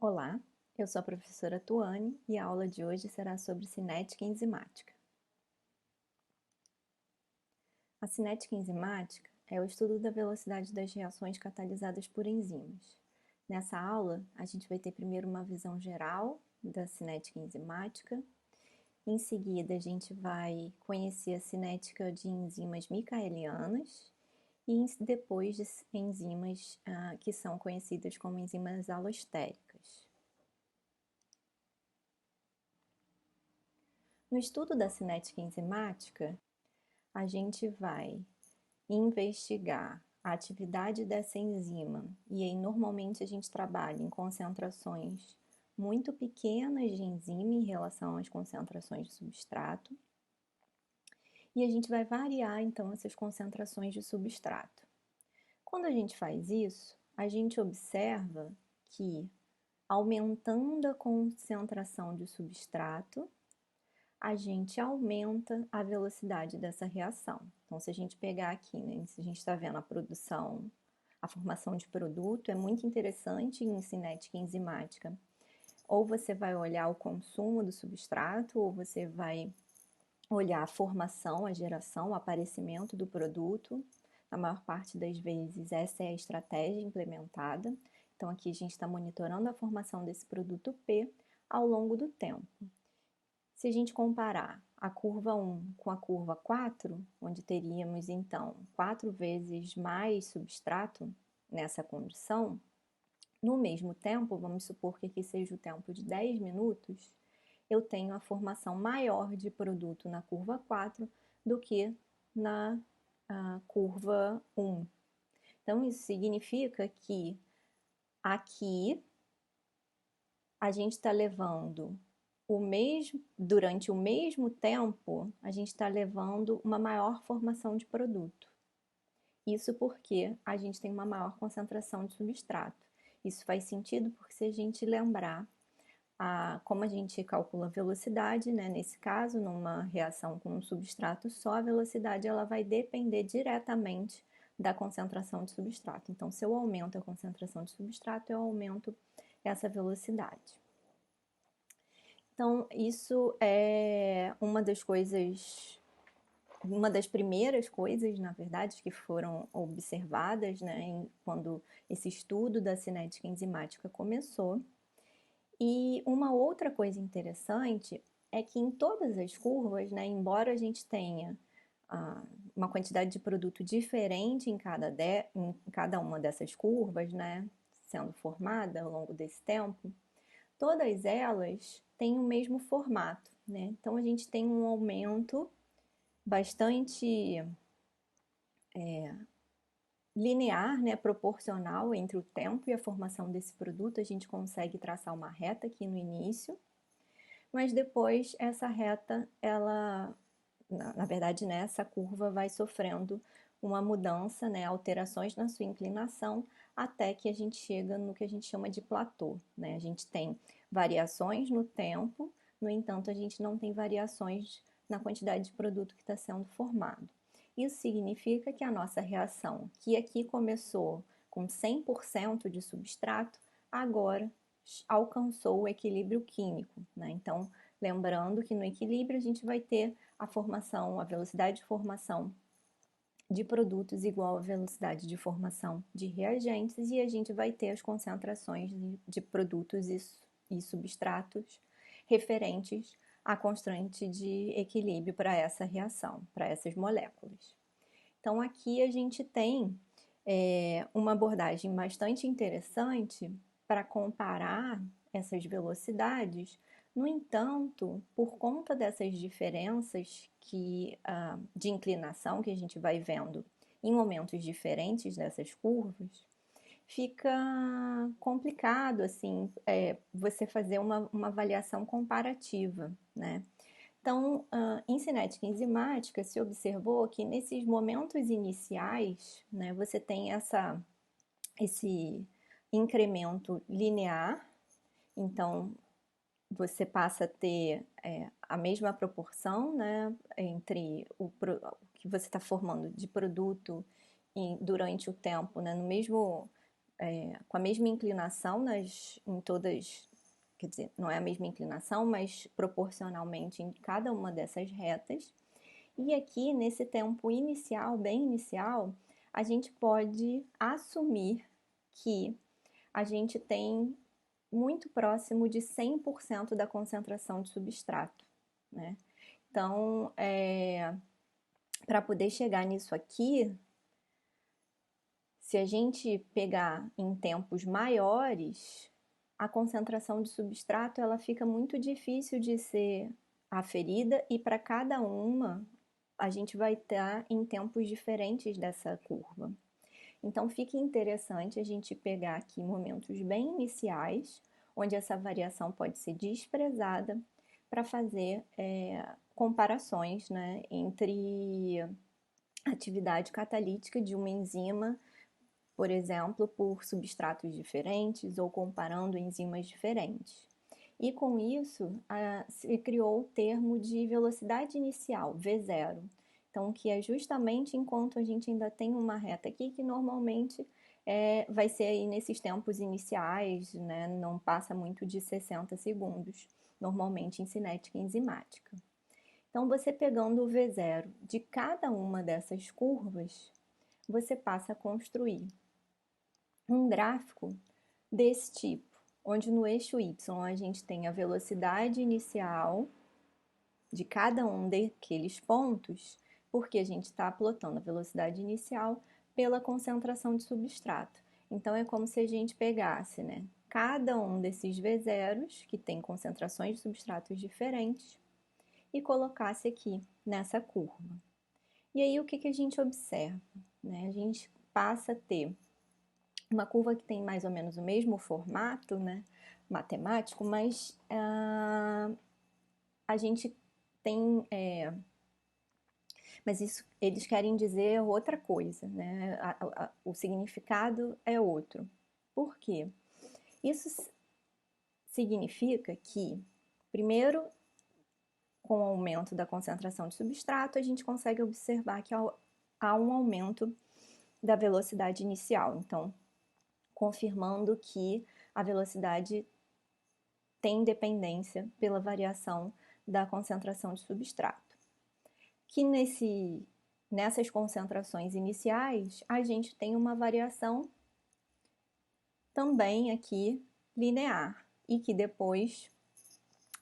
Olá, eu sou a professora Tuane e a aula de hoje será sobre cinética enzimática. A cinética enzimática é o estudo da velocidade das reações catalisadas por enzimas. Nessa aula, a gente vai ter primeiro uma visão geral da cinética enzimática, em seguida a gente vai conhecer a cinética de enzimas micaelianas e depois de enzimas que são conhecidas como enzimas alostéricas. No estudo da cinética enzimática, a gente vai investigar a atividade dessa enzima e aí normalmente a gente trabalha em concentrações muito pequenas de enzima em relação às concentrações de substrato e a gente vai variar então essas concentrações de substrato. Quando a gente faz isso, a gente observa que aumentando a concentração de substrato, a gente aumenta a velocidade dessa reação. Então, se a gente pegar aqui, né, se a gente está vendo a produção, a formação de produto, é muito interessante em cinética enzimática. Ou você vai olhar o consumo do substrato, ou você vai olhar a formação, a geração, o aparecimento do produto. Na maior parte das vezes, essa é a estratégia implementada. Então, aqui a gente está monitorando a formação desse produto P ao longo do tempo. Se a gente comparar a curva 1 com a curva 4, onde teríamos então 4 vezes mais substrato nessa condição, no mesmo tempo, vamos supor que aqui seja o tempo de 10 minutos, eu tenho a formação maior de produto na curva 4 do que na curva 1. Então, isso significa que aqui a gente está levando durante o mesmo tempo, a gente está levando uma maior formação de produto. Isso porque a gente tem uma maior concentração de substrato. Isso faz sentido porque se a gente lembrar como a gente calcula a velocidade, né, nesse caso, numa reação com um substrato só, a velocidade ela vai depender diretamente da concentração de substrato. Então, se eu aumento a concentração de substrato, eu aumento essa velocidade. Então, isso é uma das primeiras coisas, na verdade, que foram observadas, né, quando esse estudo da cinética enzimática começou. E uma outra coisa interessante é que em todas as curvas, né, embora a gente tenha uma quantidade de produto diferente em cada uma dessas curvas, né, sendo formada ao longo desse tempo, todas elas têm o mesmo formato, né? Então a gente tem um aumento bastante linear, né, proporcional entre o tempo e a formação desse produto. A gente consegue traçar uma reta aqui no início, mas depois essa reta, na verdade, né, essa curva vai sofrendo uma mudança, né, alterações na sua inclinação, até que a gente chega no que a gente chama de platô, né? A gente tem variações no tempo, no entanto, a gente não tem variações na quantidade de produto que está sendo formado. Isso significa que a nossa reação, que aqui começou com 100% de substrato, agora alcançou o equilíbrio químico, né? Então, lembrando que no equilíbrio a gente vai ter a velocidade de formação de produtos igual à velocidade de formação de reagentes e a gente vai ter as concentrações de produtos e substratos referentes à constante de equilíbrio para essa reação, para essas moléculas. Então, aqui a gente tem uma abordagem bastante interessante para comparar essas velocidades. No entanto, por conta dessas diferenças de inclinação que a gente vai vendo em momentos diferentes dessas curvas, fica complicado assim você fazer uma avaliação comparativa, né? Então, em cinética enzimática, se observou que nesses momentos iniciais, né, você tem esse incremento linear, então você passa a ter a mesma proporção, né, entre o que você está formando de produto durante o tempo, né, com a mesma inclinação em todas, quer dizer, não é a mesma inclinação, mas proporcionalmente em cada uma dessas retas. E aqui, nesse tempo inicial, bem inicial, a gente pode assumir que a gente tem muito próximo de 100% da concentração de substrato, né? Então, para poder chegar nisso aqui, se a gente pegar em tempos maiores, a concentração de substrato ela fica muito difícil de ser aferida e para cada uma a gente vai estar em tempos diferentes dessa curva. Então fica interessante a gente pegar aqui momentos bem iniciais, onde essa variação pode ser desprezada, para fazer comparações, né, entre atividade catalítica de uma enzima, por exemplo, por substratos diferentes ou comparando enzimas diferentes. E com isso, se criou o termo de velocidade inicial, V0. Então, que é justamente enquanto a gente ainda tem uma reta aqui, que normalmente vai ser aí nesses tempos iniciais, né? Não passa muito de 60 segundos, normalmente em cinética enzimática. Então, você pegando o V0 de cada uma dessas curvas, você passa a construir um gráfico desse tipo, onde no eixo Y a gente tem a velocidade inicial de cada um daqueles pontos, porque a gente está plotando a velocidade inicial pela concentração de substrato. Então é como se a gente pegasse, né, cada um desses V0s, que tem concentrações de substratos diferentes, e colocasse aqui nessa curva. E aí o que a gente observa? Né? A gente passa a ter uma curva que tem mais ou menos o mesmo formato, né, matemático, mas a gente tem... mas isso eles querem dizer outra coisa, né? O significado é outro. Por quê? Isso significa que, primeiro, com o aumento da concentração de substrato, a gente consegue observar que há um aumento da velocidade inicial. Então, confirmando que a velocidade tem dependência pela variação da concentração de substrato. Que nessas concentrações iniciais, a gente tem uma variação também aqui linear, e que depois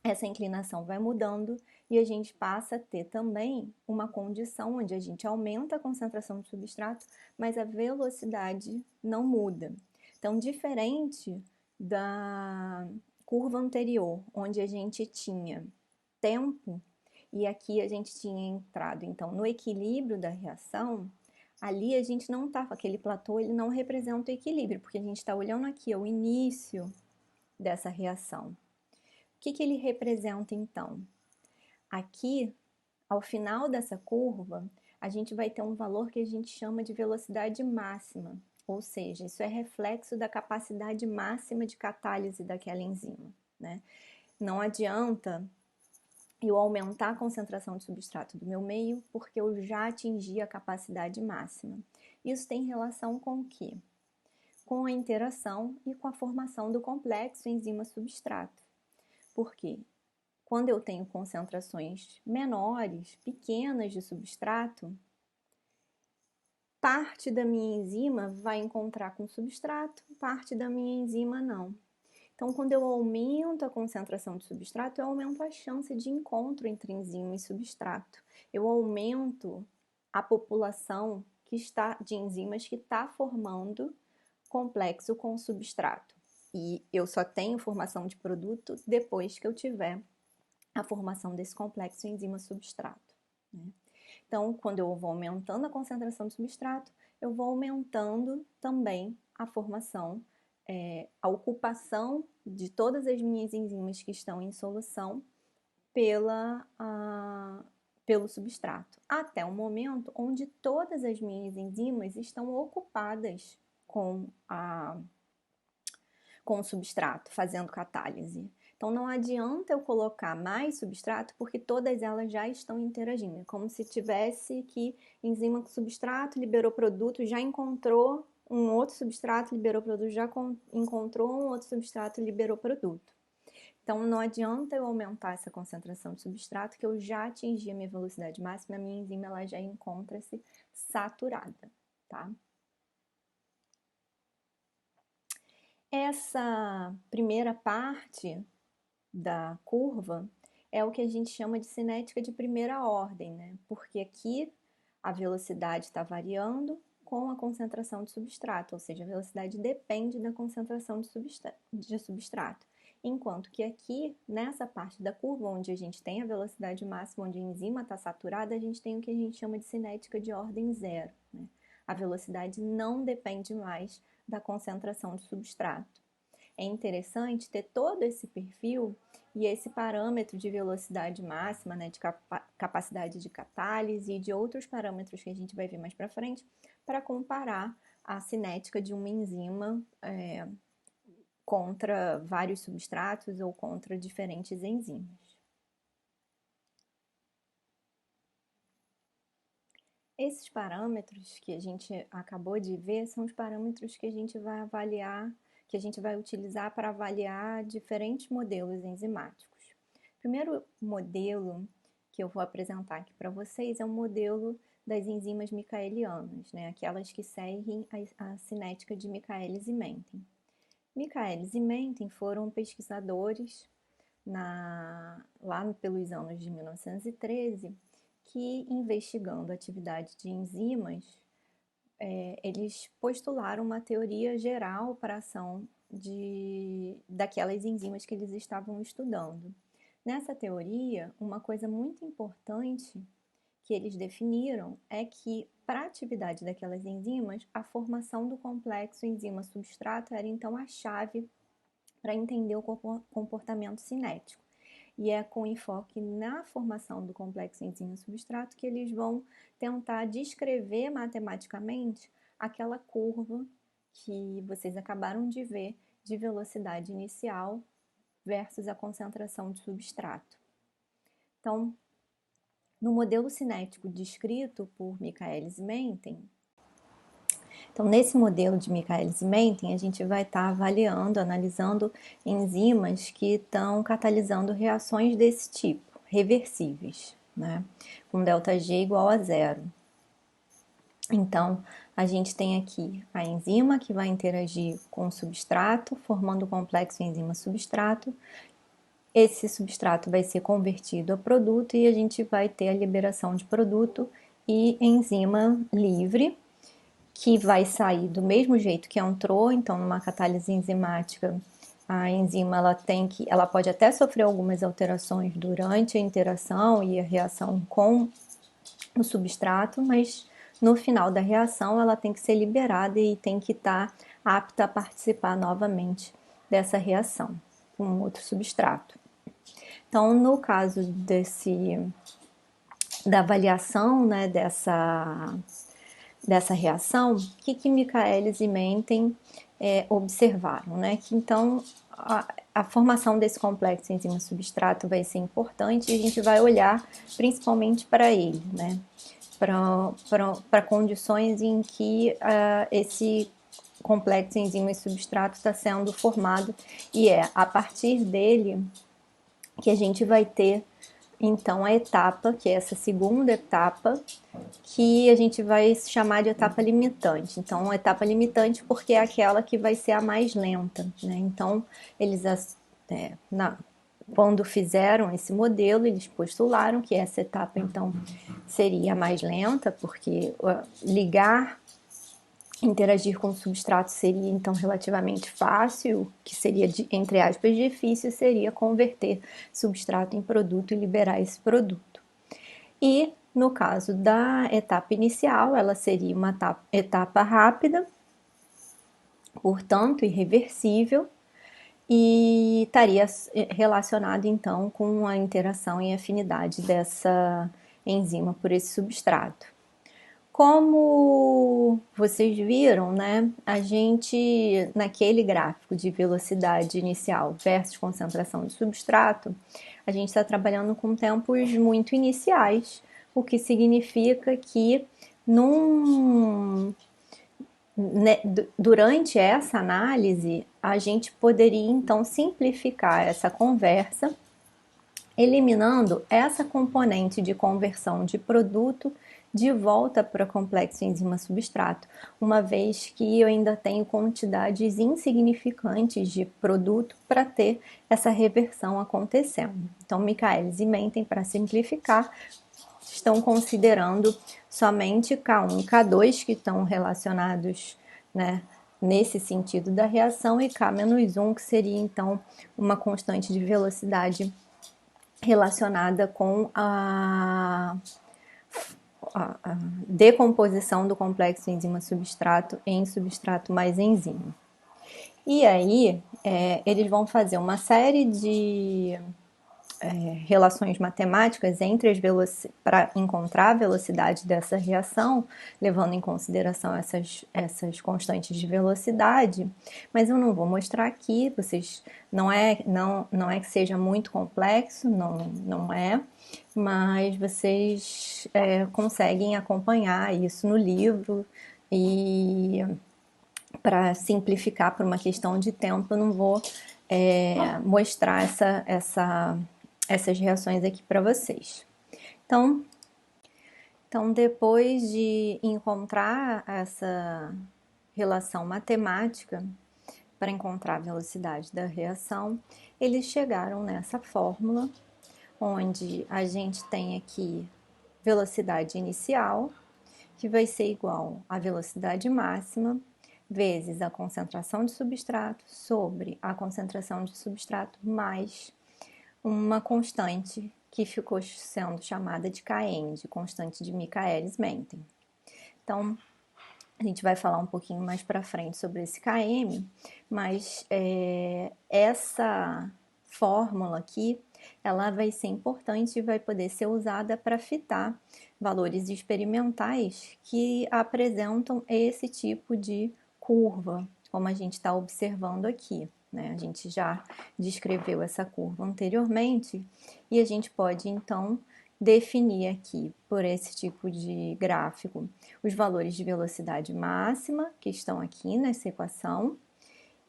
essa inclinação vai mudando e a gente passa a ter também uma condição onde a gente aumenta a concentração de substrato, mas a velocidade não muda. Então, diferente da curva anterior, onde a gente tinha tempo, e aqui a gente tinha entrado, então, no equilíbrio da reação, ali a gente não está, aquele platô, ele não representa o equilíbrio, porque a gente está olhando aqui o início dessa reação. O que ele representa, então? Aqui, ao final dessa curva, a gente vai ter um valor que a gente chama de velocidade máxima, ou seja, isso é reflexo da capacidade máxima de catálise daquela enzima, né? Não adianta eu aumentar a concentração de substrato do meu meio, porque eu já atingi a capacidade máxima. Isso tem relação com o quê? Com a interação e com a formação do complexo enzima-substrato. Por quê? Quando eu tenho concentrações menores, pequenas de substrato, parte da minha enzima vai encontrar com substrato, parte da minha enzima não. Então, quando eu aumento a concentração de substrato, eu aumento a chance de encontro entre enzima e substrato. Eu aumento a população de enzimas que está formando complexo com substrato. E eu só tenho formação de produto depois que eu tiver a formação desse complexo enzima-substrato. Né? Então, quando eu vou aumentando a concentração de substrato, eu vou aumentando também a formação, a ocupação de todas as minhas enzimas que estão em solução pelo substrato, até o momento onde todas as minhas enzimas estão ocupadas com o substrato, fazendo catálise. Então, não adianta eu colocar mais substrato, porque todas elas já estão interagindo. É como se tivesse que enzima com substrato, liberou produto, já encontrou um outro substrato liberou produto, já encontrou um outro substrato e liberou produto. Então, não adianta eu aumentar essa concentração de substrato, que eu já atingi a minha velocidade máxima, a minha enzima ela já encontra-se saturada, tá? Essa primeira parte da curva é o que a gente chama de cinética de primeira ordem, né? Porque aqui a velocidade está variando com a concentração de substrato, ou seja, a velocidade depende da concentração de substrato. Enquanto que aqui, nessa parte da curva, onde a gente tem a velocidade máxima, onde a enzima está saturada, a gente tem o que a gente chama de cinética de ordem zero, né? A velocidade não depende mais da concentração de substrato. É interessante ter todo esse perfil e esse parâmetro de velocidade máxima, né, de capacidade de catálise e de outros parâmetros que a gente vai ver mais para frente, para comparar a cinética de uma enzima contra vários substratos ou contra diferentes enzimas. Esses parâmetros que a gente acabou de ver são os parâmetros que a gente vai avaliar, que a gente vai utilizar para avaliar diferentes modelos enzimáticos. O primeiro modelo que eu vou apresentar aqui para vocês é o modelo das enzimas micaelianas, né? Aquelas que seguem a cinética de Michaelis e Menten. Michaelis e Menten foram pesquisadores lá pelos anos de 1913 que, investigando a atividade de enzimas, eles postularam uma teoria geral para a ação daquelas enzimas que eles estavam estudando. Nessa teoria, uma coisa muito importante que eles definiram é que, para a atividade daquelas enzimas, a formação do complexo enzima-substrato era então a chave para entender o comportamento cinético. E é com enfoque na formação do complexo enzima-substrato que eles vão tentar descrever matematicamente aquela curva que vocês acabaram de ver de velocidade inicial versus a concentração de substrato. Então, no modelo cinético descrito por Michaelis e Menten, então, nesse modelo de Michaelis e Menten, a gente vai estar avaliando, analisando enzimas que estão catalisando reações desse tipo, reversíveis, né? Com ΔG igual a zero. Então, a gente tem aqui a enzima que vai interagir com o substrato, formando o complexo enzima-substrato. Esse substrato vai ser convertido a produto e a gente vai ter a liberação de produto e enzima livre, que vai sair do mesmo jeito que entrou. Então, numa catálise enzimática, a enzima ela pode até sofrer algumas alterações durante a interação e a reação com o substrato, mas no final da reação ela tem que ser liberada e tem que estar apta a participar novamente dessa reação com outro substrato. Então, no caso da avaliação, né, dessa reação, o que Michaelis e Menten observaram, né? Que então a formação desse complexo enzima-substrato vai ser importante e a gente vai olhar principalmente para ele, né? Para condições em que esse complexo enzima e substrato está sendo formado, e é a partir dele que a gente vai ter então a etapa, que é essa segunda etapa, que a gente vai chamar de etapa limitante. Então, a etapa limitante porque é aquela que vai ser a mais lenta, né? Então, eles quando fizeram esse modelo, eles postularam que essa etapa então seria a mais lenta, porque interagir com o substrato seria então relativamente fácil. O que seria, entre aspas, difícil seria converter substrato em produto e liberar esse produto. E no caso da etapa inicial, ela seria uma etapa rápida, portanto irreversível, e estaria relacionado então com a interação e afinidade dessa enzima por esse substrato. Como vocês viram, né, a gente, naquele gráfico de velocidade inicial versus concentração de substrato, a gente está trabalhando com tempos muito iniciais, o que significa que Durante essa análise, a gente poderia então simplificar essa conversa, eliminando essa componente de conversão de produto de volta para o complexo enzima-substrato, uma vez que eu ainda tenho quantidades insignificantes de produto para ter essa reversão acontecendo. Então, Michaelis e Menten, para simplificar, estão considerando somente K1 e K2, que estão relacionados, né, nesse sentido da reação, e K-1, que seria então uma constante de velocidade relacionada com a decomposição do complexo enzima-substrato em substrato mais enzima. E aí, eles vão fazer uma série de relações matemáticas entre as para encontrar a velocidade dessa reação, levando em consideração essas constantes de velocidade, mas eu não vou mostrar aqui, vocês não é que seja muito complexo, não é, mas vocês conseguem acompanhar isso no livro. E para simplificar por uma questão de tempo, eu não vou mostrar essas reações aqui para vocês. Então, depois de encontrar essa relação matemática para encontrar a velocidade da reação, eles chegaram nessa fórmula, onde a gente tem aqui velocidade inicial, que vai ser igual à velocidade máxima, vezes a concentração de substrato sobre a concentração de substrato mais uma constante que ficou sendo chamada de Kn, de constante de Michaelis-Menten. Então, a gente vai falar um pouquinho mais para frente sobre esse Km, mas essa fórmula aqui, ela vai ser importante e vai poder ser usada para fitar valores experimentais que apresentam esse tipo de curva, como a gente está observando aqui, né? A gente já descreveu essa curva anteriormente e a gente pode então definir aqui, por esse tipo de gráfico, os valores de velocidade máxima, que estão aqui nessa equação,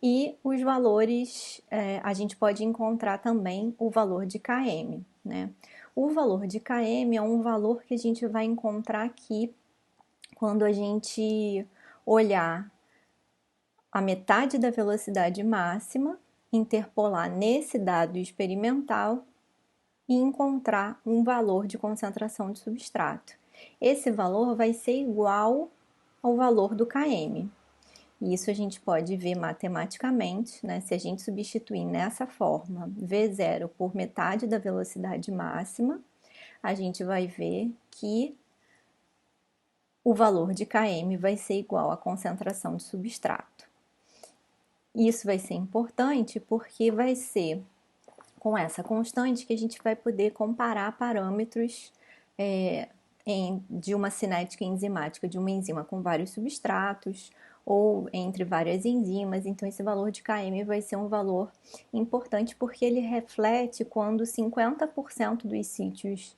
e os valores, a gente pode encontrar também o valor de Km, né? O valor de Km é um valor que a gente vai encontrar aqui quando a gente olhar a metade da velocidade máxima, interpolar nesse dado experimental e encontrar um valor de concentração de substrato. Esse valor vai ser igual ao valor do Km. E isso a gente pode ver matematicamente, né? Se a gente substituir nessa forma V0 por metade da velocidade máxima, a gente vai ver que o valor de Km vai ser igual à concentração de substrato. Isso vai ser importante porque vai ser com essa constante que a gente vai poder comparar parâmetros de uma cinética enzimática de uma enzima com vários substratos ou entre várias enzimas. Então, esse valor de Km vai ser um valor importante porque ele reflete quando 50% dos sítios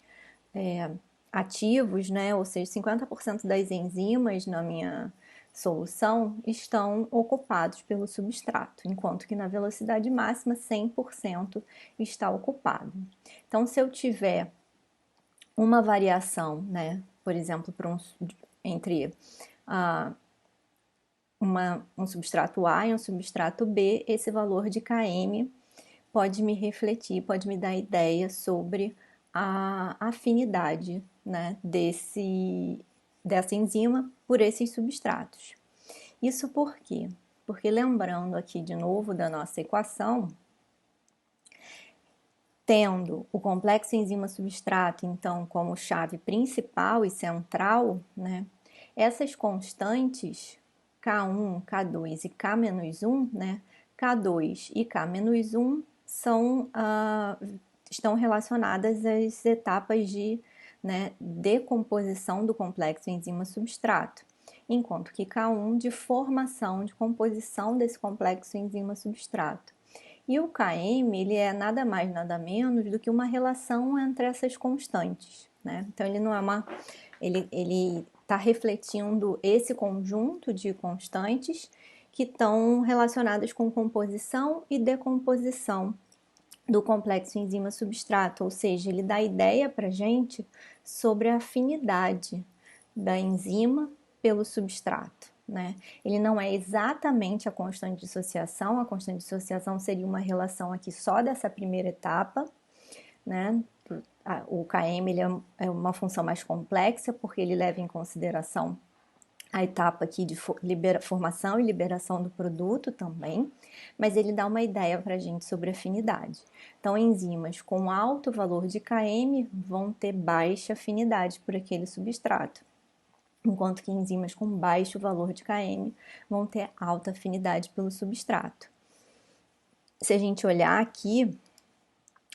ativos, né, ou seja, 50% das enzimas na minha solução estão ocupados pelo substrato, enquanto que na velocidade máxima 100% está ocupado. Então, se eu tiver uma variação, né, por exemplo, entre um substrato A e um substrato B, esse valor de Km pode me refletir, pode me dar ideia sobre a afinidade, né, dessa enzima por esses substratos. Isso por quê? Porque lembrando aqui de novo da nossa equação, tendo o complexo enzima-substrato, então, como chave principal e central, né, essas constantes K1, K2 e K-1, né, K2 e K-1 estão relacionadas às etapas de decomposição do complexo enzima-substrato, enquanto que K1 de formação, de composição desse complexo enzima-substrato. E o Km, ele é nada mais, nada menos do que uma relação entre essas constantes, né? Então, ele não é ele tá refletindo esse conjunto de constantes que estão relacionadas com composição e decomposição do complexo enzima-substrato, ou seja, ele dá ideia para a gente sobre a afinidade da enzima pelo substrato, né? Ele não é exatamente a constante de dissociação, a constante de dissociação seria uma relação aqui só dessa primeira etapa, né? O KM ele é uma função mais complexa porque ele leva em consideração a etapa aqui de formação e liberação do produto também, mas ele dá uma ideia para a gente sobre afinidade. Então, enzimas com alto valor de Km vão ter baixa afinidade por aquele substrato, enquanto que enzimas com baixo valor de Km vão ter alta afinidade pelo substrato. Se a gente olhar aqui,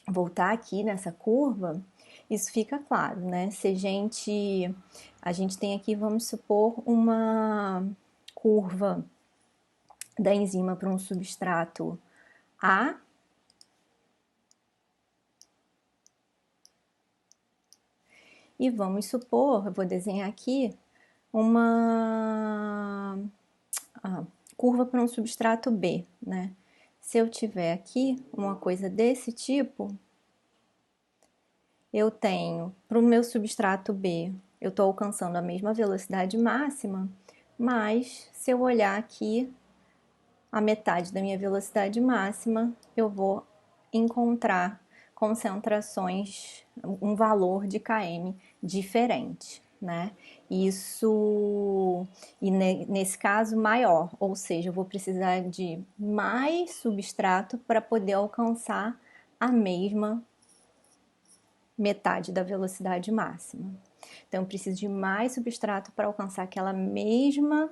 voltar aqui nessa curva, isso fica claro, né? Se a gente tem aqui, vamos supor, uma curva da enzima para um substrato A, e vamos supor, eu vou desenhar aqui, uma curva para um substrato B, né? Se eu tiver aqui uma coisa desse tipo, eu tenho para o meu substrato B, eu estou alcançando a mesma velocidade máxima, mas se eu olhar aqui a metade da minha velocidade máxima, eu vou encontrar concentrações, um valor de km diferente, né? Isso, e nesse caso, maior, ou seja, eu vou precisar de mais substrato para poder alcançar a mesma metade da velocidade máxima. Então, eu preciso de mais substrato para alcançar aquela mesma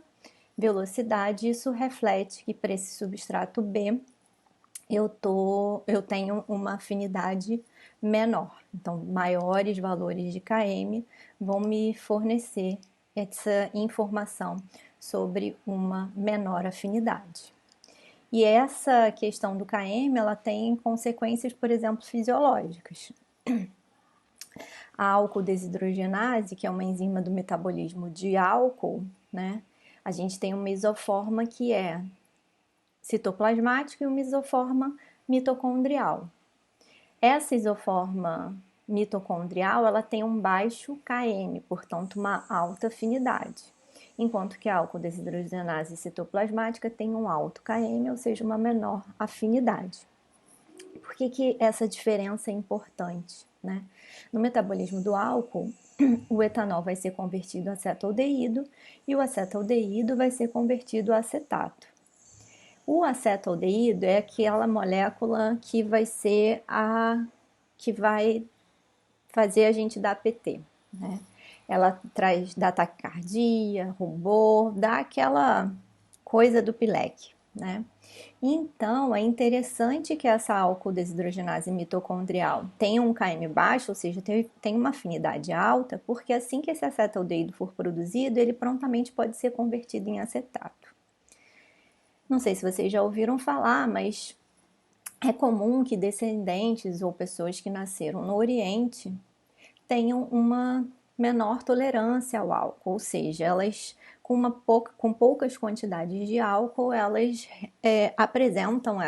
velocidade. Isso reflete que para esse substrato B eu tenho uma afinidade menor. Então, maiores valores de Km vão me fornecer essa informação sobre uma menor afinidade. E essa questão do Km, ela tem consequências, por exemplo, fisiológicas. A álcool desidrogenase, que é uma enzima do metabolismo de álcool, né? A gente tem uma isoforma que é citoplasmática e uma isoforma mitocondrial. Essa isoforma mitocondrial, ela tem um baixo Km, portanto uma alta afinidade, enquanto que a álcool desidrogenase citoplasmática tem um alto Km, ou seja, uma menor afinidade. Por que essa diferença é importante, né? No metabolismo do álcool, o etanol vai ser convertido a acetaldeído e o acetaldeído vai ser convertido a acetato. O acetaldeído é aquela molécula que vai ser a que vai fazer a gente dar PT, né? Ela dá taquicardia, rubor, dá aquela coisa do pileque, né? Então, é interessante que essa álcool desidrogenase mitocondrial tenha um Km baixo, ou seja, tem uma afinidade alta, porque assim que esse acetaldeído for produzido, ele prontamente pode ser convertido em acetato. Não sei se vocês já ouviram falar, mas é comum que descendentes ou pessoas que nasceram no Oriente tenham uma menor tolerância ao álcool, ou seja, elas com poucas quantidades de álcool, elas apresentam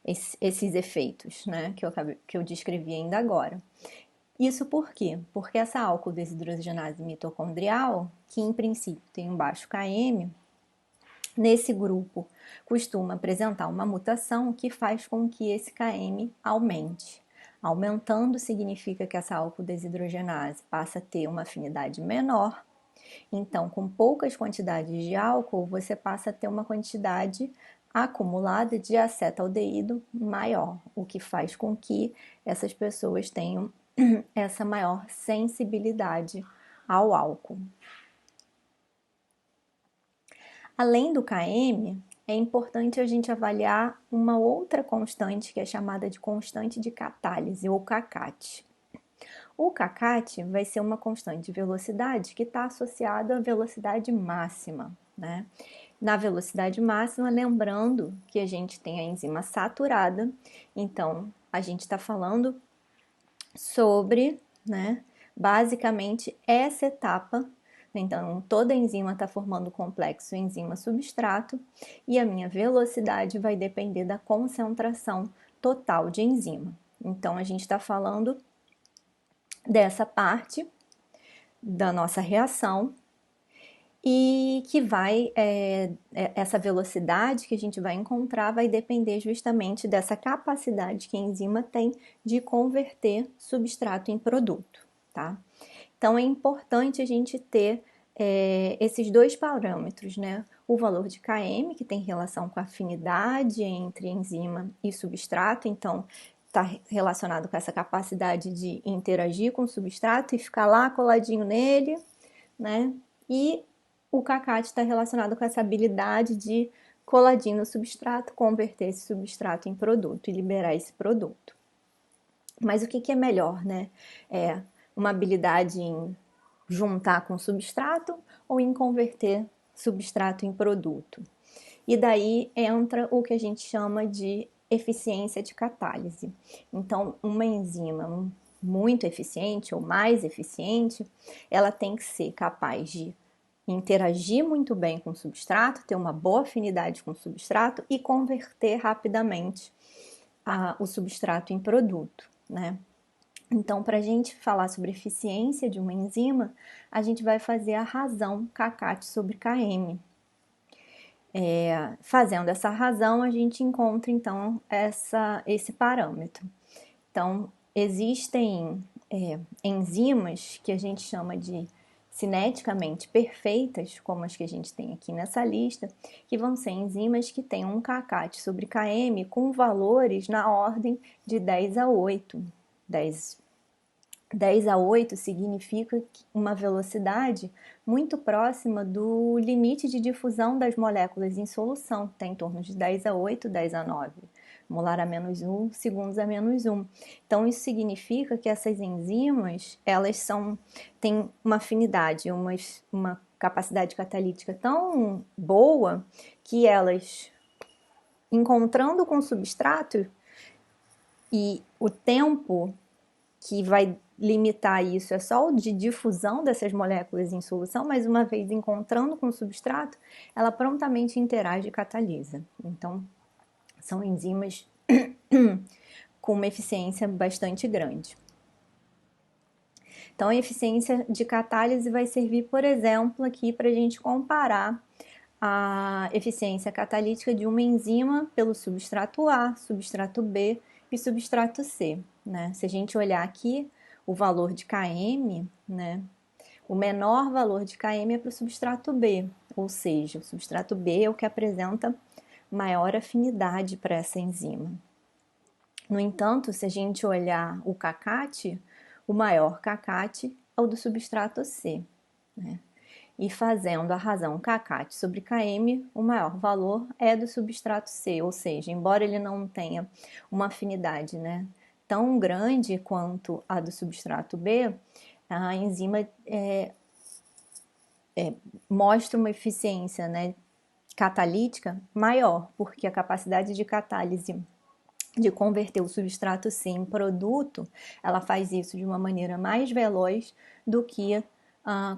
esses efeitos, né, que eu descrevi ainda agora. Isso por quê? Porque essa álcool desidrogenase mitocondrial, que em princípio tem um baixo Km, nesse grupo costuma apresentar uma mutação que faz com que esse Km aumente. Aumentando significa que essa álcool desidrogenase passa a ter uma afinidade menor. Então, com poucas quantidades de álcool, você passa a ter uma quantidade acumulada de acetaldeído maior, o que faz com que essas pessoas tenham essa maior sensibilidade ao álcool. Além do Km, é importante a gente avaliar uma outra constante que é chamada de constante de catálise, ou CACAT. O CACAT vai ser uma constante de velocidade que está associada à velocidade máxima, né? Na velocidade máxima, lembrando que a gente tem a enzima saturada, então a gente está falando sobre, né, basicamente essa etapa. Então, toda enzima está formando o complexo enzima-substrato e a minha velocidade vai depender da concentração total de enzima. Então, a gente está falando dessa parte da nossa reação e que essa velocidade que a gente vai encontrar vai depender justamente dessa capacidade que a enzima tem de converter substrato em produto, tá? Então é importante a gente ter esses dois parâmetros, né? O valor de Km, que tem relação com a afinidade entre enzima e substrato, então está relacionado com essa capacidade de interagir com o substrato e ficar lá coladinho nele, né? E o kcat está relacionado com essa habilidade de coladinho no substrato, converter esse substrato em produto e liberar esse produto. Mas o que é melhor, né? É uma habilidade em juntar com substrato ou em converter substrato em produto. E daí entra o que a gente chama de eficiência de catálise. Então, uma enzima muito eficiente ou mais eficiente, ela tem que ser capaz de interagir muito bem com o substrato, ter uma boa afinidade com o substrato e converter rapidamente o substrato em produto, né? Então, para a gente falar sobre eficiência de uma enzima, a gente vai fazer a razão kcat sobre Km. Fazendo essa razão, a gente encontra, então, esse parâmetro. Então, existem enzimas que a gente chama de cineticamente perfeitas, como as que a gente tem aqui nessa lista, que vão ser enzimas que têm um kcat sobre Km com valores na ordem de 10 a 8. 10 a 8 significa uma velocidade muito próxima do limite de difusão das moléculas em solução, que está em torno de 10 a 8, 10 a 9, molar a menos 1, segundos a menos 1. Então, isso significa que essas enzimas, elas têm uma afinidade, uma capacidade catalítica tão boa que elas, encontrando com o substrato, e o tempo que vai limitar isso é só o de difusão dessas moléculas em solução, mas uma vez encontrando com o substrato, ela prontamente interage e catalisa. Então, são enzimas com uma eficiência bastante grande. Então, a eficiência de catálise vai servir, por exemplo, aqui para a gente comparar a eficiência catalítica de uma enzima pelo substrato A, substrato B e substrato C, né? Se a gente olhar aqui, o valor de Km, né? O menor valor de Km é para o substrato B, ou seja, o substrato B é o que apresenta maior afinidade para essa enzima. No entanto, se a gente olhar o kcat, o maior kcat é o do substrato C, né? E fazendo a razão kcat sobre Km, o maior valor é do substrato C, ou seja, embora ele não tenha uma afinidade, né, tão grande quanto a do substrato B, a enzima mostra uma eficiência, né, catalítica maior, porque a capacidade de catálise de converter o substrato C em produto, ela faz isso de uma maneira mais veloz do que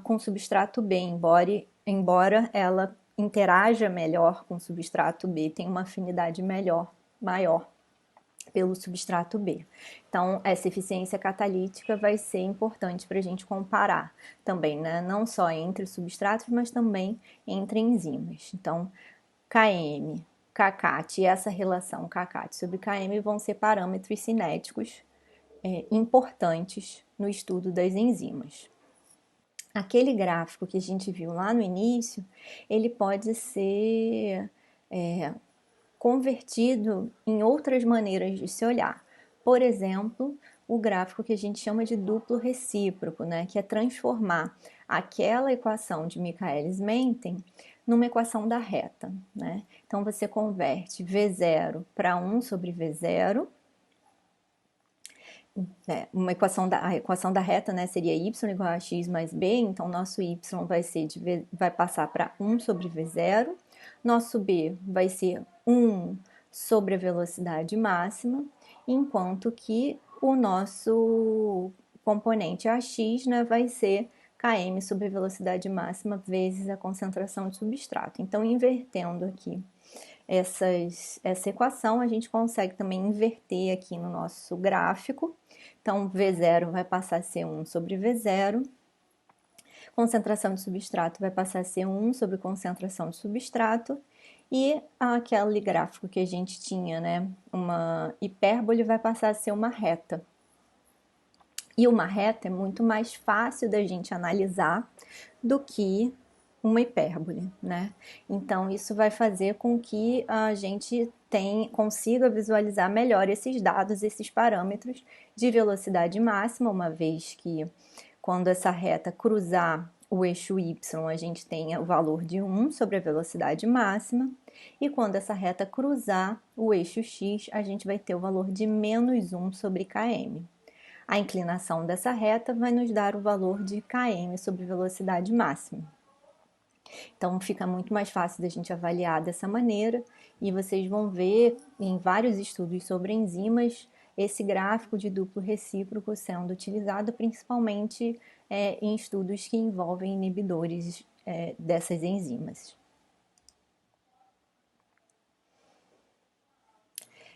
com o substrato B, embora ela interaja melhor com o substrato B, tem uma afinidade maior pelo substrato B. Então, essa eficiência catalítica vai ser importante para a gente comparar também, né? Não só entre substratos, mas também entre enzimas. Então, Km, kcat e essa relação kcat sobre Km vão ser parâmetros cinéticos importantes no estudo das enzimas. Aquele gráfico que a gente viu lá no início, ele pode ser convertido em outras maneiras de se olhar. Por exemplo, o gráfico que a gente chama de duplo recíproco, né, que é transformar aquela equação de Michaelis-Menten numa equação da reta, né? Então você converte V0 para 1 sobre V0. A equação da reta, né, seria y igual a x mais b, então nosso y vai passar para 1 sobre v0, nosso b vai ser 1 sobre a velocidade máxima, enquanto que o nosso componente AX, né, vai ser km sobre a velocidade máxima vezes a concentração de substrato. Então, invertendo aqui essa equação, a gente consegue também inverter aqui no nosso gráfico. Então, V0 vai passar a ser 1 sobre V0, concentração de substrato vai passar a ser 1 sobre concentração de substrato, e aquele gráfico que a gente tinha, né, uma hipérbole, vai passar a ser uma reta. E uma reta é muito mais fácil da gente analisar do que uma hipérbole, né? Então, isso vai fazer com que a gente consiga visualizar melhor esses dados, esses parâmetros de velocidade máxima, uma vez que quando essa reta cruzar o eixo y, a gente tenha o valor de 1 sobre a velocidade máxima, e quando essa reta cruzar o eixo x, a gente vai ter o valor de menos 1 sobre km. A inclinação dessa reta vai nos dar o valor de km sobre velocidade máxima. Então, fica muito mais fácil da gente avaliar dessa maneira, e vocês vão ver em vários estudos sobre enzimas esse gráfico de duplo recíproco sendo utilizado principalmente em estudos que envolvem inibidores dessas enzimas.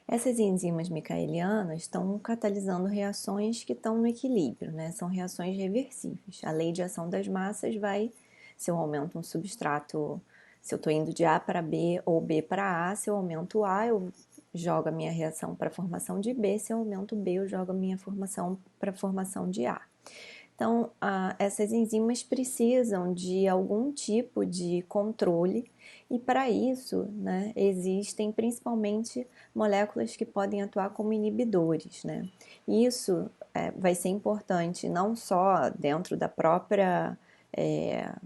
Essas enzimas micaelianas estão catalisando reações que estão no equilíbrio, né? São reações reversíveis. A lei de ação das massas vai, se eu aumento um substrato, se eu estou indo de A para B ou B para A, se eu aumento A, eu jogo a minha reação para a formação de B, se eu aumento B, eu jogo a minha formação para a formação de A. Então, essas enzimas precisam de algum tipo de controle, e para isso, né, existem principalmente moléculas que podem atuar como inibidores, né? Isso vai ser importante não só dentro da própria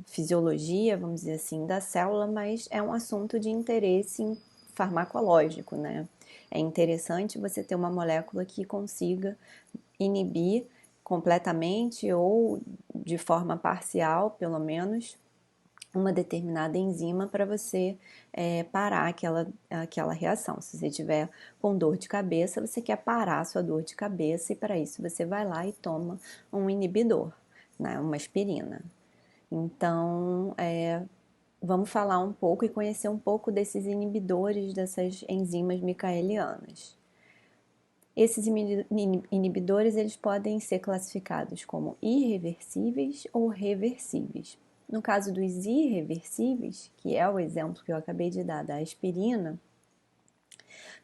fisiologia, vamos dizer assim, da célula, mas é um assunto de interesse farmacológico, né? É interessante você ter uma molécula que consiga inibir completamente ou de forma parcial, pelo menos, uma determinada enzima para você parar aquela reação. Se você tiver com dor de cabeça, você quer parar a sua dor de cabeça, e para isso você vai lá e toma um inibidor, né, uma aspirina. Então, vamos falar um pouco e conhecer um pouco desses inibidores, dessas enzimas micaelianas. Esses inibidores, eles podem ser classificados como irreversíveis ou reversíveis. No caso dos irreversíveis, que é o exemplo que eu acabei de dar da aspirina,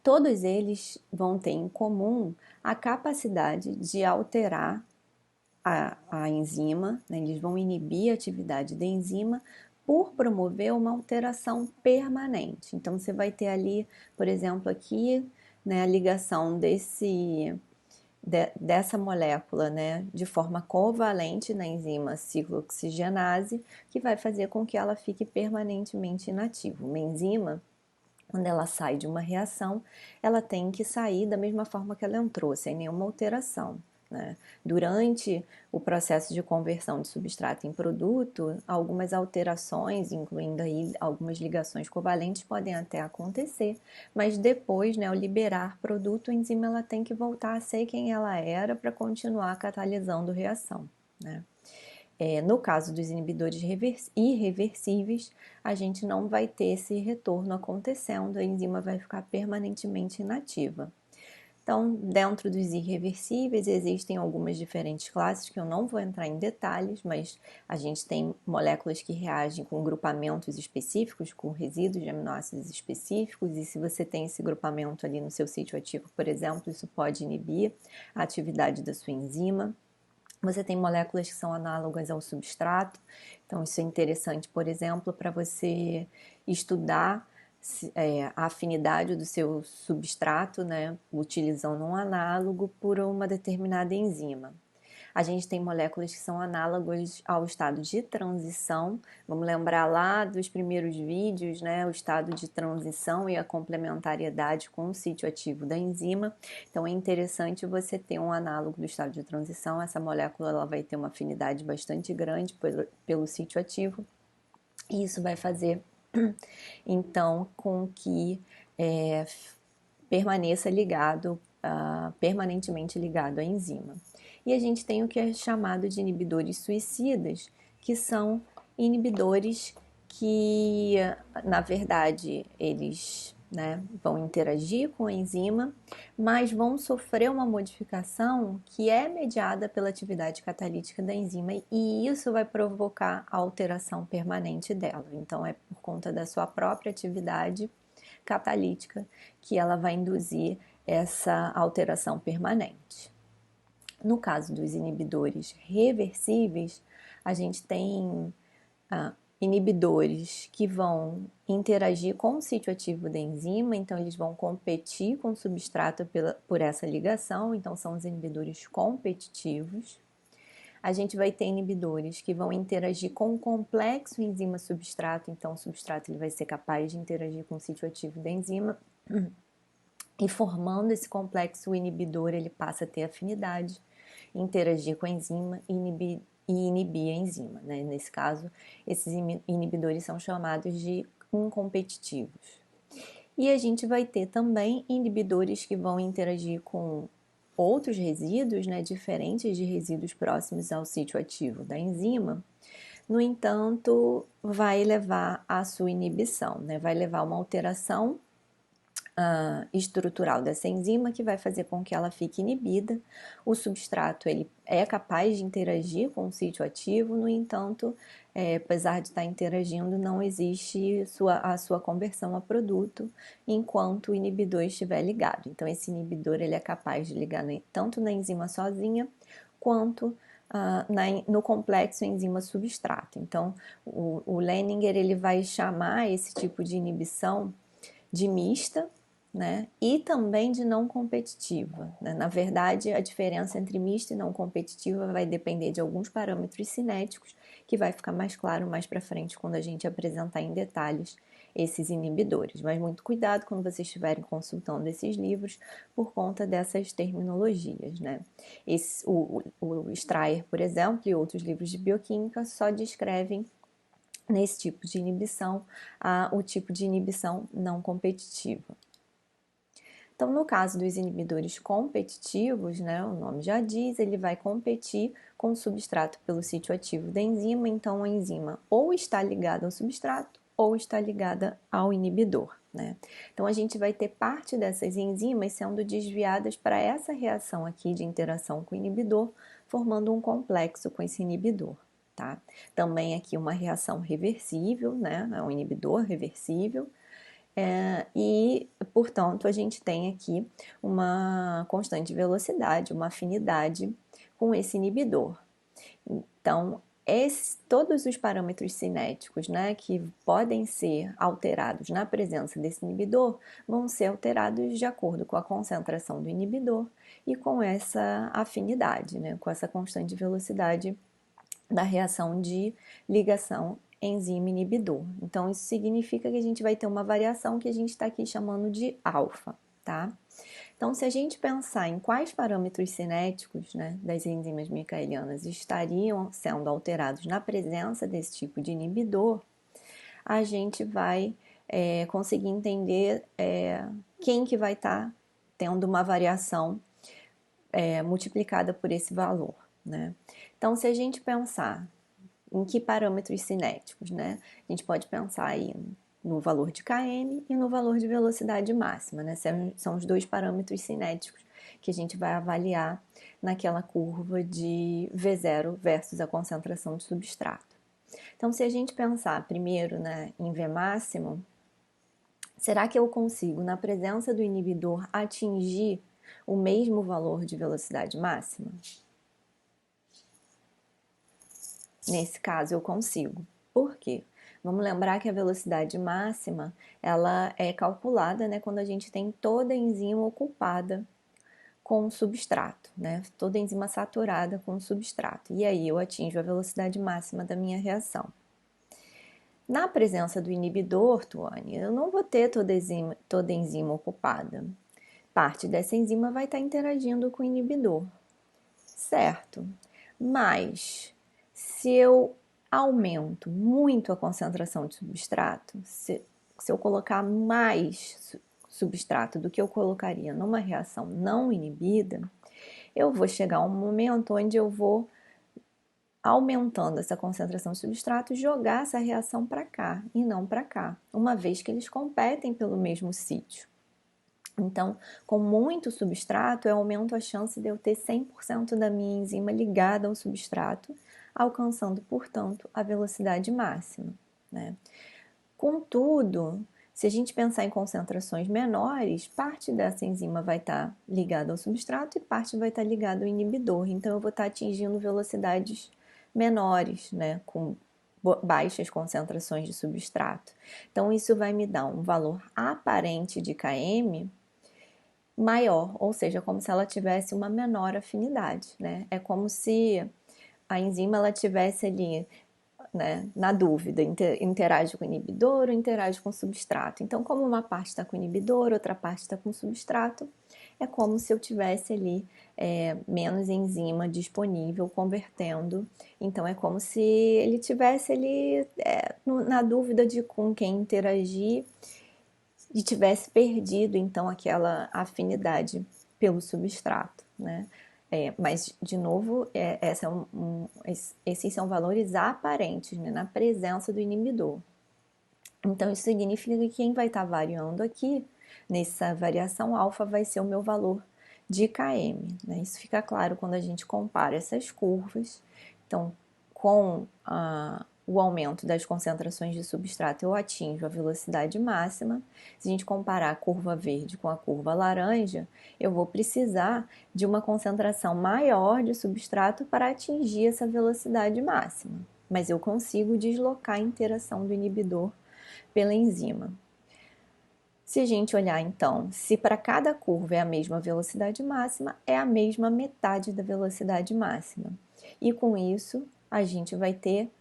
todos eles vão ter em comum a capacidade de alterar a enzima, né? Eles vão inibir a atividade da enzima por promover uma alteração permanente. Então, você vai ter ali, por exemplo, aqui, né, a ligação dessa molécula, né, de forma covalente na enzima ciclooxigenase, que vai fazer com que ela fique permanentemente inativa. Uma enzima, quando ela sai de uma reação, ela tem que sair da mesma forma que ela entrou, sem nenhuma alteração, né? Durante o processo de conversão de substrato em produto, algumas alterações, incluindo aí algumas ligações covalentes, podem até acontecer, mas depois, né, ao liberar produto, a enzima ela tem que voltar a ser quem ela era para continuar catalisando reação, né? No caso dos inibidores irreversíveis, a gente não vai ter esse retorno acontecendo, a enzima vai ficar permanentemente inativa. Então, dentro dos irreversíveis, existem algumas diferentes classes que eu não vou entrar em detalhes, mas a gente tem moléculas que reagem com grupamentos específicos, com resíduos de aminoácidos específicos, e se você tem esse grupamento ali no seu sítio ativo, por exemplo, isso pode inibir a atividade da sua enzima. Você tem moléculas que são análogas ao substrato, então isso é interessante, por exemplo, para você estudar a afinidade do seu substrato, né, utilizando um análogo por uma determinada enzima. A gente tem moléculas que são análogas ao estado de transição. Vamos lembrar lá dos primeiros vídeos, né, o estado de transição e a complementariedade com o sítio ativo da enzima. Então é interessante você ter um análogo do estado de transição. Essa molécula ela vai ter uma afinidade bastante grande pelo sítio ativo, e isso vai fazer então com que permaneça ligado permanentemente ligado à enzima. E a gente tem o que é chamado de inibidores suicidas, que são inibidores que, na verdade, eles, né, vão interagir com a enzima, mas vão sofrer uma modificação que é mediada pela atividade catalítica da enzima, e isso vai provocar a alteração permanente dela. Então, é por conta da sua própria atividade catalítica que ela vai induzir essa alteração permanente. No caso dos inibidores reversíveis, a gente tem inibidores que vão interagir com o sítio ativo da enzima, então eles vão competir com o substrato por essa ligação, então são os inibidores competitivos. A gente vai ter inibidores que vão interagir com o complexo enzima-substrato, então o substrato ele vai ser capaz de interagir com o sítio ativo da enzima, e formando esse complexo, o inibidor ele passa a ter afinidade, interagir com a enzima e inibir a enzima, né? Nesse caso, esses inibidores são chamados de incompetitivos. E a gente vai ter também inibidores que vão interagir com outros resíduos, né, diferentes de resíduos próximos ao sítio ativo da enzima. No entanto, vai levar à sua inibição, né? Vai levar a uma alteração estrutural dessa enzima que vai fazer com que ela fique inibida. O substrato ele é capaz de interagir com o sítio ativo, no entanto, apesar de estar interagindo, não existe a sua conversão a produto enquanto o inibidor estiver ligado. Então, esse inibidor ele é capaz de ligar tanto na enzima sozinha quanto no complexo enzima-substrato. Então, o Leininger ele vai chamar esse tipo de inibição de mista, né? E também de não competitiva, né? Na verdade, a diferença entre mista e não competitiva vai depender de alguns parâmetros cinéticos, que vai ficar mais claro mais para frente quando a gente apresentar em detalhes esses inibidores. Mas muito cuidado quando vocês estiverem consultando esses livros por conta dessas terminologias, né? O Strayer, por exemplo, e outros livros de bioquímica só descrevem nesse tipo de inibição o tipo de inibição não competitiva. Então, no caso dos inibidores competitivos, né, o nome já diz, ele vai competir com o substrato pelo sítio ativo da enzima, então a enzima ou está ligada ao substrato ou está ligada ao inibidor, né? Então, a gente vai ter parte dessas enzimas sendo desviadas para essa reação aqui de interação com o inibidor, formando um complexo com esse inibidor, tá? Também aqui uma reação reversível, né, é um inibidor reversível, e, portanto, a gente tem aqui uma constante velocidade, uma afinidade com esse inibidor. Então, todos os parâmetros cinéticos, né, que podem ser alterados na presença desse inibidor vão ser alterados de acordo com a concentração do inibidor e com essa afinidade, né, com essa constante velocidade da reação de ligação enzima inibidor. Então, isso significa que a gente vai ter uma variação que a gente está aqui chamando de alfa, tá? Então, se a gente pensar em quais parâmetros cinéticos, né, das enzimas micaelianas estariam sendo alterados na presença desse tipo de inibidor, a gente vai conseguir entender quem que vai estar tendo uma variação multiplicada por esse valor, né? Então, se a gente pensar em que parâmetros cinéticos, né? A gente pode pensar aí no valor de Km e no valor de velocidade máxima, né? São os dois parâmetros cinéticos que a gente vai avaliar naquela curva de V0 versus a concentração de substrato. Então, se a gente pensar primeiro, né, em V máximo, será que eu consigo, na presença do inibidor, atingir o mesmo valor de velocidade máxima? Nesse caso, eu consigo. Por quê? Vamos lembrar que a velocidade máxima, ela é calculada, né, quando a gente tem toda a enzima ocupada com o substrato, né, toda a enzima saturada com o substrato. E aí eu atinjo a velocidade máxima da minha reação. Na presença do inibidor, Tuane, eu não vou ter toda a enzima ocupada. Parte dessa enzima vai estar interagindo com o inibidor, certo? Mas se eu aumento muito a concentração de substrato, se eu colocar mais substrato do que eu colocaria numa reação não inibida, eu vou chegar a um momento onde eu vou aumentando essa concentração de substrato e jogar essa reação para cá e não para cá, uma vez que eles competem pelo mesmo sítio. Então, com muito substrato, eu aumento a chance de eu ter 100% da minha enzima ligada ao substrato, alcançando, portanto, a velocidade máxima, né? Contudo, se a gente pensar em concentrações menores, parte dessa enzima vai estar ligada ao substrato e parte vai estar ligada ao inibidor. Então, eu vou estar atingindo velocidades menores, né, com baixas concentrações de substrato. Então, isso vai me dar um valor aparente de Km maior, ou seja, como se ela tivesse uma menor afinidade, né? É como se a enzima ela tivesse ali, né, na dúvida, interage com o inibidor ou interage com o substrato. Então, como uma parte está com o inibidor, outra parte está com o substrato, é como se eu tivesse ali menos enzima disponível convertendo. Então, é como se ele tivesse ali na dúvida de com quem interagir e tivesse perdido então aquela afinidade pelo substrato, né? Mas, de novo, esses são valores aparentes, né, na presença do inibidor. Então, isso significa que quem vai estar variando aqui, nessa variação alfa, vai ser o meu valor de Km, né? Isso fica claro quando a gente compara essas curvas. Então, com o aumento das concentrações de substrato, eu atinjo a velocidade máxima. Se a gente comparar a curva verde com a curva laranja, eu vou precisar de uma concentração maior de substrato para atingir essa velocidade máxima. Mas eu consigo deslocar a interação do inibidor pela enzima. Se a gente olhar então, se para cada curva é a mesma velocidade máxima, é a mesma metade da velocidade máxima. E com isso, a gente vai ter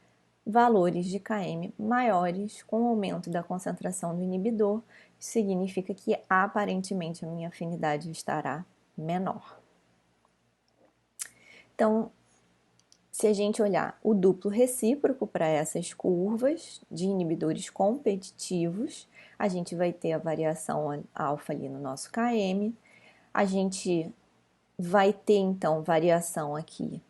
valores de Km maiores com o aumento da concentração do inibidor, isso significa que aparentemente a minha afinidade estará menor. Então, se a gente olhar o duplo recíproco para essas curvas de inibidores competitivos, a gente vai ter a variação alfa ali no nosso Km, a gente vai ter então variação aqui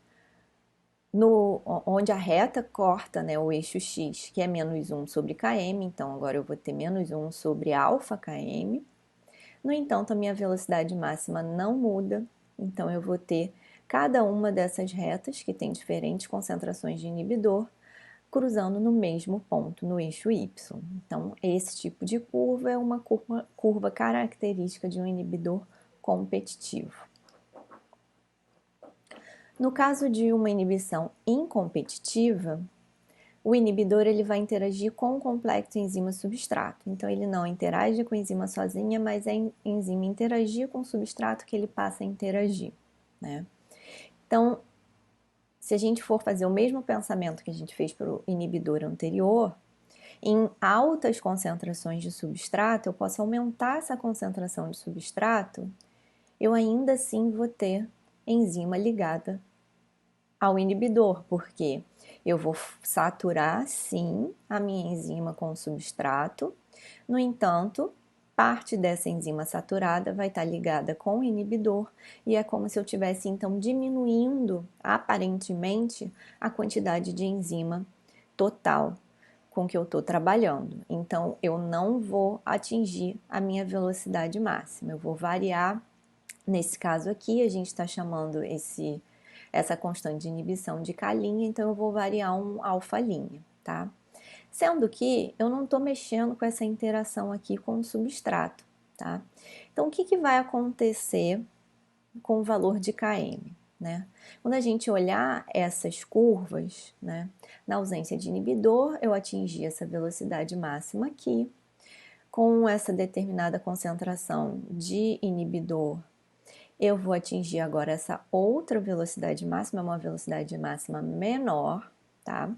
onde a reta corta, né, o eixo x, que é menos 1 sobre km, então agora eu vou ter menos 1 sobre alfa km. No entanto, a minha velocidade máxima não muda, então eu vou ter cada uma dessas retas, que tem diferentes concentrações de inibidor, cruzando no mesmo ponto, no eixo y. Então, esse tipo de curva é uma curva característica de um inibidor competitivo. No caso de uma inibição incompetitiva, o inibidor ele vai interagir com o complexo enzima-substrato. Então, ele não interage com a enzima sozinha, mas a enzima interagir com o substrato que ele passa a interagir, né? Então, se a gente for fazer o mesmo pensamento que a gente fez para o inibidor anterior, em altas concentrações de substrato, eu posso aumentar essa concentração de substrato, eu ainda assim vou ter enzima ligada ao inibidor, porque eu vou saturar sim a minha enzima com o substrato, no entanto, parte dessa enzima saturada vai estar ligada com o inibidor e é como se eu estivesse então diminuindo aparentemente a quantidade de enzima total com que eu estou trabalhando. Então, eu não vou atingir a minha velocidade máxima, eu vou variar. Nesse caso aqui, a gente está chamando essa constante de inibição de K', então eu vou variar um alfa', tá? Sendo que eu não estou mexendo com essa interação aqui com o substrato, tá? Então, o que vai acontecer com o valor de Km, né? Quando a gente olhar essas curvas, né? Na ausência de inibidor, eu atingi essa velocidade máxima aqui. Com essa determinada concentração de inibidor, eu vou atingir agora essa outra velocidade máxima, uma velocidade máxima menor, tá?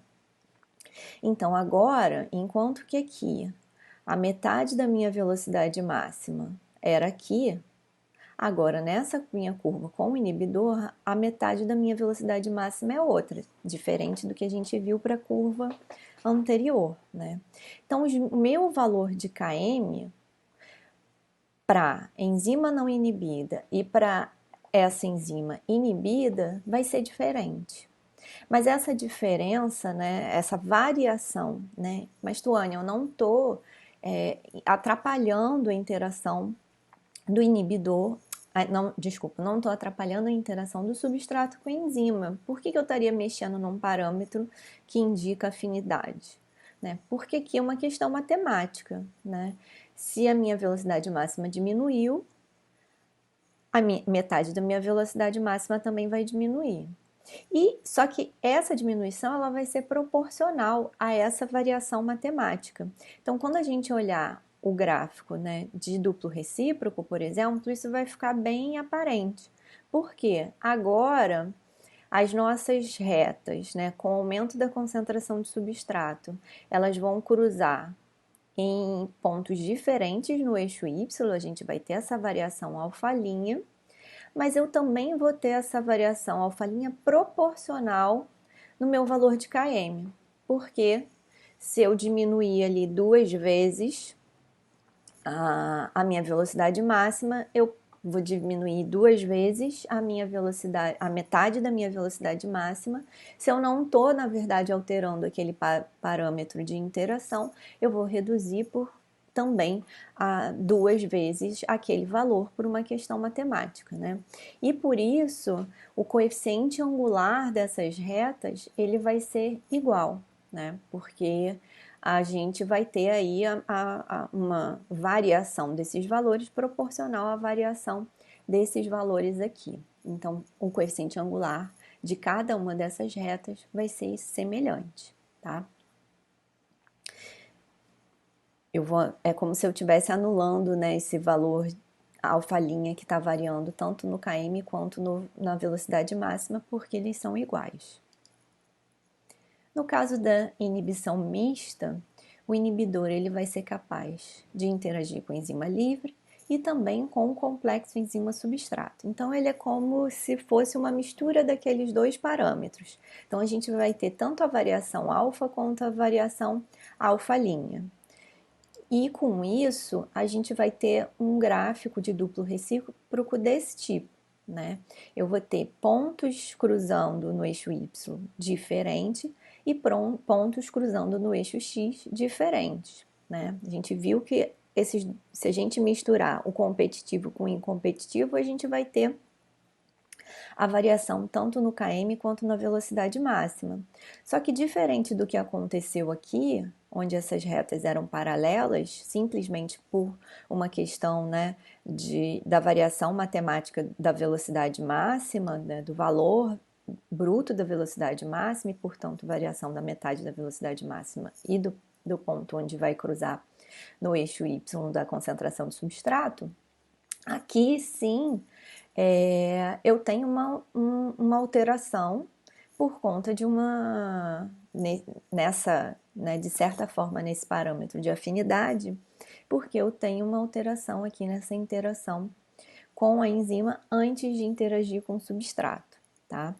Então, agora, enquanto que aqui a metade da minha velocidade máxima era aqui, agora nessa minha curva com o inibidor, a metade da minha velocidade máxima é outra, diferente do que a gente viu para a curva anterior, né? Então, o meu valor de Km para enzima não inibida e para essa enzima inibida vai ser diferente. Mas essa diferença, né, essa variação, né, mas Tuane, eu não estou atrapalhando a interação do inibidor, não, desculpa, não estou atrapalhando a interação do substrato com a enzima. Por que eu estaria mexendo num parâmetro que indica afinidade? Né? Porque aqui é uma questão matemática, né? Se a minha velocidade máxima diminuiu, a metade da minha velocidade máxima também vai diminuir. E só que essa diminuição ela vai ser proporcional a essa variação matemática. Então, quando a gente olhar o gráfico, né, de duplo recíproco, por exemplo, isso vai ficar bem aparente. Por quê? Agora, as nossas retas, né, com o aumento da concentração de substrato, elas vão cruzar em pontos diferentes no eixo Y, a gente vai ter essa variação alfa-linha, mas eu também vou ter essa variação alfa-linha proporcional no meu valor de km, porque se eu diminuir ali 2 vezes a minha velocidade máxima, eu vou diminuir 2 vezes a minha velocidade, a metade da minha velocidade máxima. Se eu não estou, na verdade, alterando aquele parâmetro de interação, eu vou reduzir por também 2 vezes aquele valor por uma questão matemática, né? E por isso, o coeficiente angular dessas retas, ele vai ser igual, né? Porque a gente vai ter aí uma variação desses valores proporcional à variação desses valores aqui. Então, o coeficiente angular de cada uma dessas retas vai ser semelhante, tá? É como se eu estivesse anulando, né, esse valor alfa-linha que está variando tanto no km quanto na velocidade máxima, porque eles são iguais. No caso da inibição mista, o inibidor ele vai ser capaz de interagir com a enzima livre e também com o complexo enzima-substrato. Então, ele é como se fosse uma mistura daqueles dois parâmetros. Então, a gente vai ter tanto a variação alfa quanto a variação alfa-linha. E com isso, a gente vai ter um gráfico de duplo recíproco desse tipo, né? Eu vou ter pontos cruzando no eixo Y diferente e pontos cruzando no eixo X diferentes, né? A gente viu que se a gente misturar o competitivo com o incompetitivo, a gente vai ter a variação tanto no km quanto na velocidade máxima. Só que diferente do que aconteceu aqui, onde essas retas eram paralelas, simplesmente por uma questão, né, da variação matemática da velocidade máxima, né, do valor bruto da velocidade máxima e, portanto, variação da metade da velocidade máxima e do ponto onde vai cruzar no eixo Y da concentração de substrato, aqui sim eu tenho uma alteração por conta de né, de certa forma, nesse parâmetro de afinidade, porque eu tenho uma alteração aqui nessa interação com a enzima antes de interagir com o substrato, tá?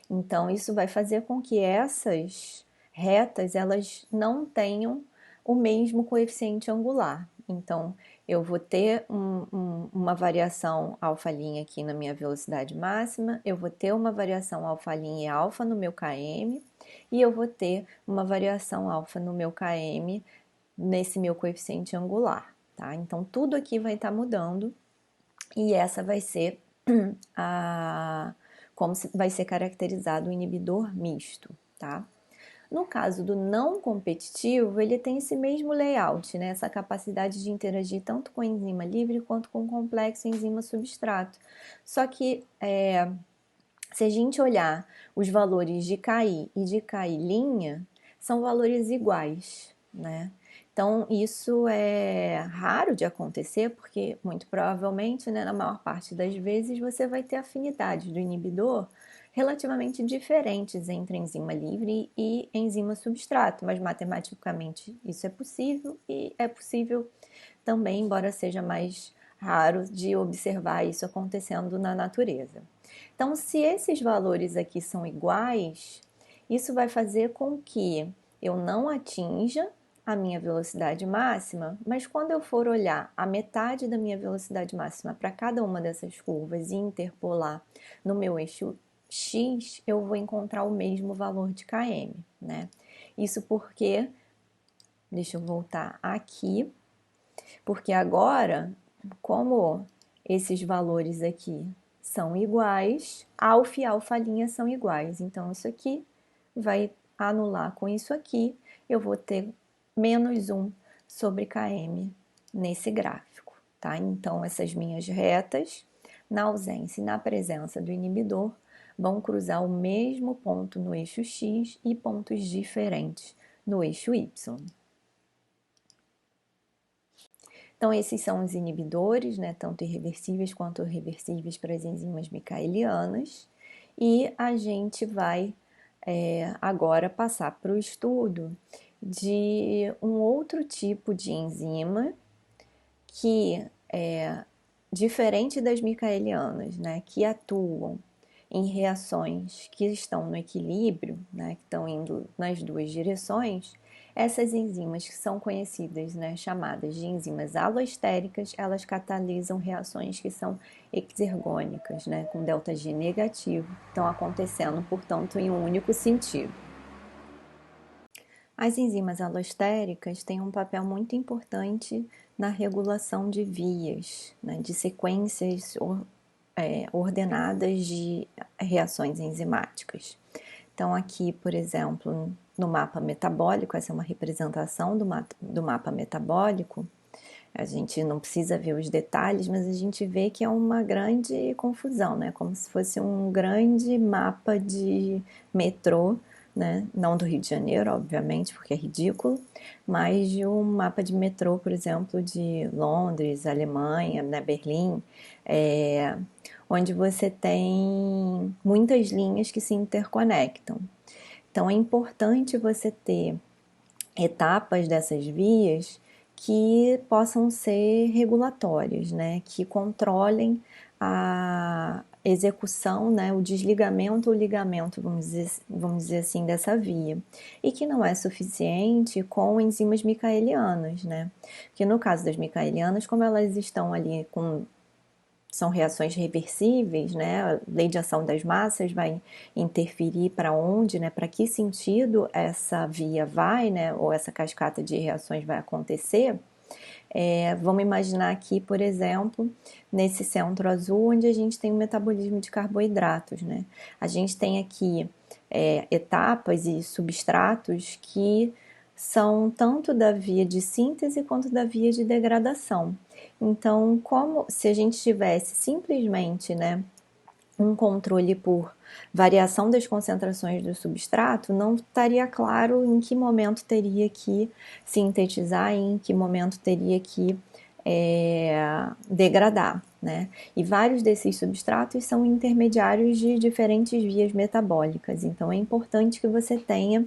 Então, isso vai fazer com que essas retas, elas não tenham o mesmo coeficiente angular. Então, eu vou ter uma variação alfa-linha aqui na minha velocidade máxima, eu vou ter uma variação alfa-linha e alfa no meu km, e eu vou ter uma variação alfa no meu km nesse meu coeficiente angular, tá? Então, tudo aqui vai estar mudando, e essa vai ser como vai ser caracterizado o inibidor misto, tá? No caso do não competitivo, ele tem esse mesmo layout, né? Essa capacidade de interagir tanto com a enzima livre quanto com o complexo enzima-substrato. Só que se a gente olhar os valores de KI e de KI', são valores iguais, né? Então, isso é raro de acontecer, porque muito provavelmente, né, na maior parte das vezes, você vai ter afinidades do inibidor relativamente diferentes entre enzima livre e enzima substrato, mas matematicamente isso é possível e é possível também, embora seja mais raro de observar isso acontecendo na natureza. Então, se esses valores aqui são iguais, isso vai fazer com que eu não atinja a minha velocidade máxima, mas quando eu for olhar a metade da minha velocidade máxima para cada uma dessas curvas e interpolar no meu eixo X, eu vou encontrar o mesmo valor de km, né? Isso porque, deixa eu voltar aqui, porque agora, como esses valores aqui são iguais, alfa e alfa' são iguais, então isso aqui vai anular com isso aqui, eu vou ter menos 1 sobre km nesse gráfico, tá? Então, essas minhas retas, na ausência e na presença do inibidor, vão cruzar o mesmo ponto no eixo X e pontos diferentes no eixo Y. Então, esses são os inibidores, né, tanto irreversíveis quanto reversíveis para as enzimas micaelianas. E a gente vai agora passar para o estudo de um outro tipo de enzima que é diferente das micaelianas, né, que atuam em reações que estão no equilíbrio, né, que estão indo nas duas direções. Essas enzimas que são conhecidas, né, chamadas de enzimas alostéricas, elas catalisam reações que são exergônicas, né, com ΔG negativo, estão acontecendo, portanto, em um único sentido. As enzimas alostéricas têm um papel muito importante na regulação de vias, né, de sequências ordenadas de reações enzimáticas. Então, aqui, por exemplo, no mapa metabólico, essa é uma representação do mapa metabólico. A gente não precisa ver os detalhes, mas a gente vê que é uma grande confusão, né? Como se fosse um grande mapa de metrô, né? Não do Rio de Janeiro, obviamente, porque é ridículo, mas de um mapa de metrô, por exemplo, de Londres, Alemanha, né? Berlim, onde você tem muitas linhas que se interconectam. Então é importante você ter etapas dessas vias que possam ser regulatórias, né? Que controlem a execução, né? O desligamento ou ligamento, vamos dizer assim, dessa via. E que não é suficiente com enzimas micaelianas, né? Porque no caso das micaelianas, como elas estão ali são reações reversíveis, né? A lei de ação das massas vai interferir para onde, né? Para que sentido essa via vai, né? Ou essa cascata de reações vai acontecer. Vamos imaginar aqui, por exemplo, nesse centro azul, onde a gente tem o metabolismo de carboidratos, né? A gente tem aqui etapas e substratos que são tanto da via de síntese quanto da via de degradação. Então, como se a gente tivesse simplesmente, né, um controle por variação das concentrações do substrato, não estaria claro em que momento teria que sintetizar e em que momento teria que degradar, né? E vários desses substratos são intermediários de diferentes vias metabólicas, então é importante que você tenha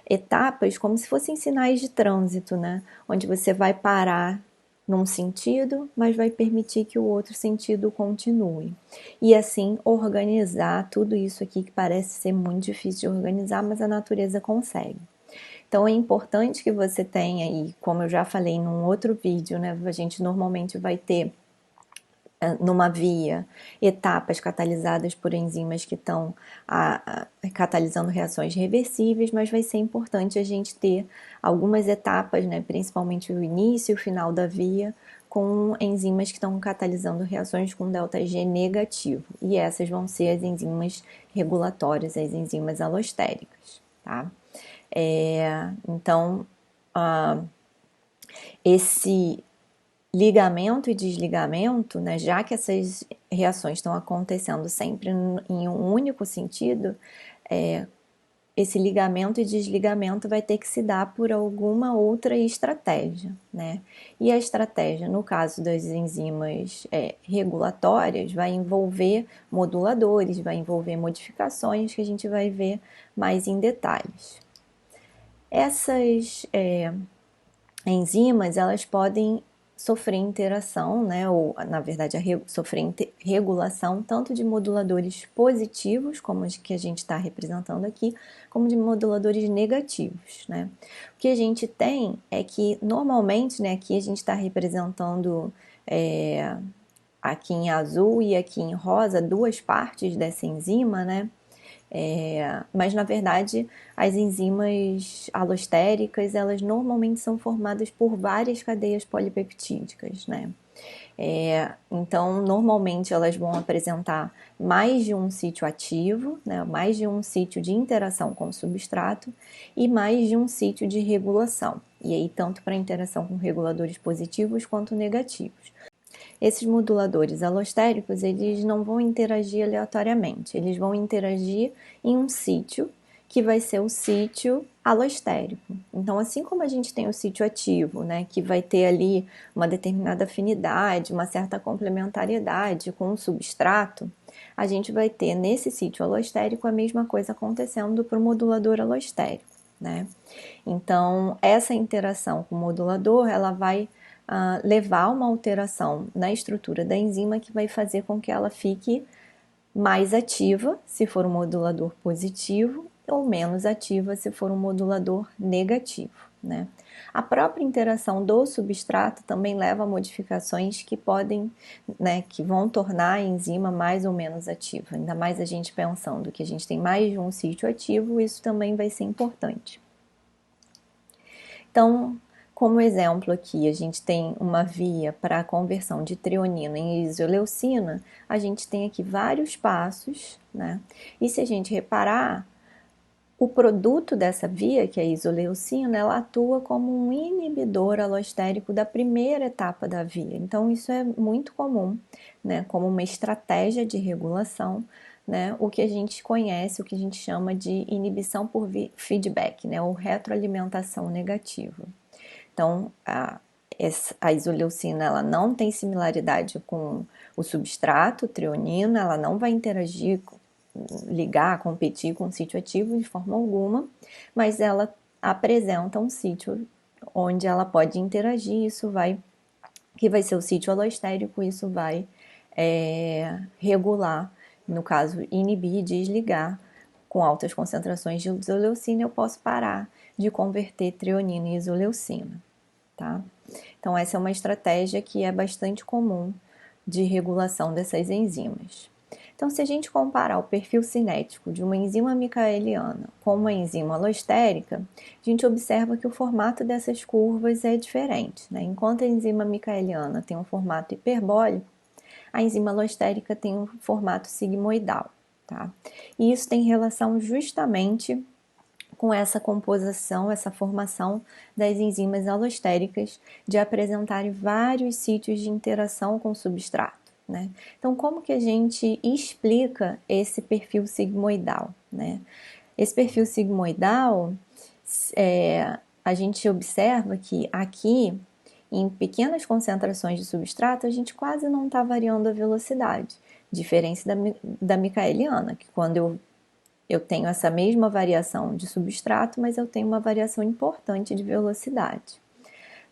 etapas como se fossem sinais de trânsito, né? Onde você vai parar num sentido, mas vai permitir que o outro sentido continue. E assim organizar tudo isso aqui que parece ser muito difícil de organizar, mas a natureza consegue. Então é importante que você tenha, e como eu já falei num outro vídeo, né, a gente normalmente vai ter numa via etapas catalisadas por enzimas que estão catalisando reações reversíveis, mas vai ser importante a gente ter algumas etapas, né, principalmente o início e o final da via, com enzimas que estão catalisando reações com ΔG negativo. E essas vão ser as enzimas regulatórias, as enzimas alostéricas, tá? Então, esse ligamento e desligamento, né, já que essas reações estão acontecendo sempre em um único sentido, esse ligamento e desligamento vai ter que se dar por alguma outra estratégia, né? E a estratégia, no caso das enzimas regulatórias, vai envolver moduladores, vai envolver modificações que a gente vai ver mais em detalhes. Essas enzimas, elas podem sofrer interação, né, ou na verdade sofrer regulação tanto de moduladores positivos, como os que a gente está representando aqui, como de moduladores negativos, né. O que a gente tem é que normalmente, né, aqui a gente está representando aqui em azul e aqui em rosa duas partes dessa enzima, né. Mas na verdade as enzimas alostéricas elas normalmente são formadas por várias cadeias polipeptídicas, né? Então normalmente elas vão apresentar mais de um sítio ativo, né? Mais de um sítio de interação com o substrato e mais de um sítio de regulação. E aí tanto para interação com reguladores positivos quanto negativos. Esses moduladores alostéricos, eles não vão interagir aleatoriamente, eles vão interagir em um sítio, que vai ser o sítio alostérico. Então, assim como a gente tem o sítio ativo, né, que vai ter ali uma determinada afinidade, uma certa complementariedade com o substrato, a gente vai ter nesse sítio alostérico a mesma coisa acontecendo para o modulador alostérico, né? Então, essa interação com o modulador, ela vai levar a uma alteração na estrutura da enzima que vai fazer com que ela fique mais ativa, se for um modulador positivo, ou menos ativa, se for um modulador negativo, né? A própria interação do substrato também leva a modificações que podem, né, que vão tornar a enzima mais ou menos ativa. Ainda mais a gente pensando que a gente tem mais de um sítio ativo, isso também vai ser importante. Então, como exemplo aqui, a gente tem uma via para a conversão de treonina em isoleucina, a gente tem aqui vários passos, né? E se a gente reparar, o produto dessa via, que é a isoleucina, ela atua como um inibidor alostérico da primeira etapa da via. Então, isso é muito comum, né? Como uma estratégia de regulação, né? O que a gente conhece, o que a gente chama de inibição por feedback, né? Ou retroalimentação negativa. Então, a isoleucina ela não tem similaridade com o substrato, treonina, ela não vai interagir, ligar, competir com o sítio ativo de forma alguma, mas ela apresenta um sítio onde ela pode interagir, que vai ser o sítio alostérico, isso vai regular, no caso, inibir, desligar, com altas concentrações de isoleucina, eu posso parar de converter treonina em isoleucina, tá? Então, essa é uma estratégia que é bastante comum de regulação dessas enzimas. Então, se a gente comparar o perfil cinético de uma enzima micaeliana com uma enzima alostérica, a gente observa que o formato dessas curvas é diferente, né? Enquanto a enzima micaeliana tem um formato hiperbólico, a enzima alostérica tem um formato sigmoidal, tá? E isso tem relação justamente com essa composição, essa formação das enzimas alostéricas de apresentarem vários sítios de interação com o substrato, né? Então, como que a gente explica esse perfil sigmoidal, né? Esse perfil sigmoidal, a gente observa que aqui, em pequenas concentrações de substrato, a gente quase não está variando a velocidade, diferente da micaeliana, que quando eu tenho essa mesma variação de substrato, mas eu tenho uma variação importante de velocidade.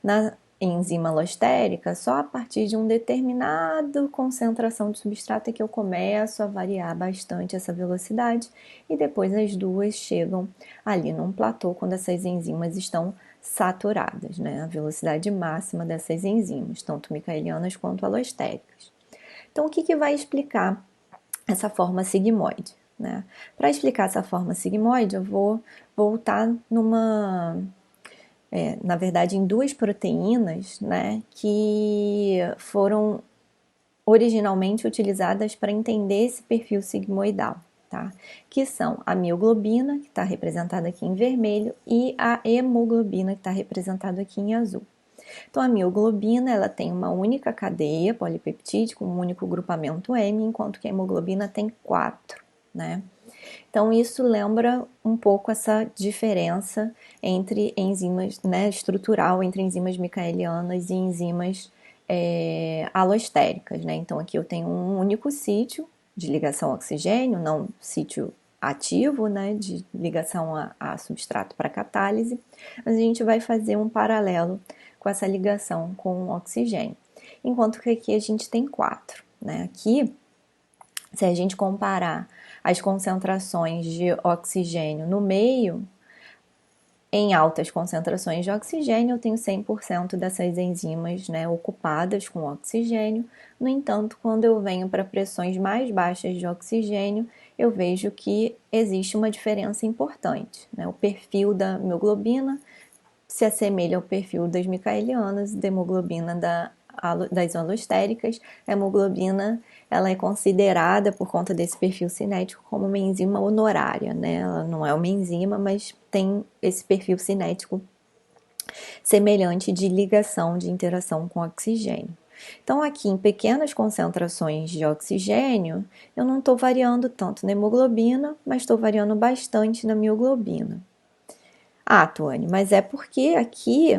Na enzima alostérica, só a partir de uma determinada concentração de substrato é que eu começo a variar bastante essa velocidade e depois as duas chegam ali num platô quando essas enzimas estão saturadas, né? A velocidade máxima dessas enzimas, tanto micaelianas quanto alostéricas. Então, o que vai explicar essa forma sigmoide? Né? Para explicar essa forma sigmoide, eu vou voltar na verdade, em duas proteínas, né, que foram originalmente utilizadas para entender esse perfil sigmoidal, tá? Que são a mioglobina, que está representada aqui em vermelho, e a hemoglobina, que está representada aqui em azul. Então, a mioglobina ela tem uma única cadeia polipeptídica, um único grupamento M, enquanto que a hemoglobina tem 4, né? Então, isso lembra um pouco essa diferença entre enzimas, né, estrutural, entre enzimas micaelianas e enzimas alostéricas, né? Então, aqui eu tenho um único sítio de ligação ao oxigênio, não sítio ativo, né, de ligação a substrato para catálise, mas a gente vai fazer um paralelo com essa ligação com o oxigênio. Enquanto que aqui a gente tem 4, né? Aqui, se a gente comparar as concentrações de oxigênio no meio, em altas concentrações de oxigênio, eu tenho 100% dessas enzimas, né, ocupadas com oxigênio. No entanto, quando eu venho para pressões mais baixas de oxigênio, eu vejo que existe uma diferença importante, né? O perfil da hemoglobina se assemelha ao perfil das micaelianas, da hemoglobina das alostéricas. A hemoglobina, ela é considerada, por conta desse perfil cinético, como uma enzima honorária, né? Ela não é uma enzima, mas tem esse perfil cinético semelhante de ligação, de interação com oxigênio. Então, aqui em pequenas concentrações de oxigênio, eu não estou variando tanto na hemoglobina, mas estou variando bastante na mioglobina. Ah, Tuane, mas é porque aqui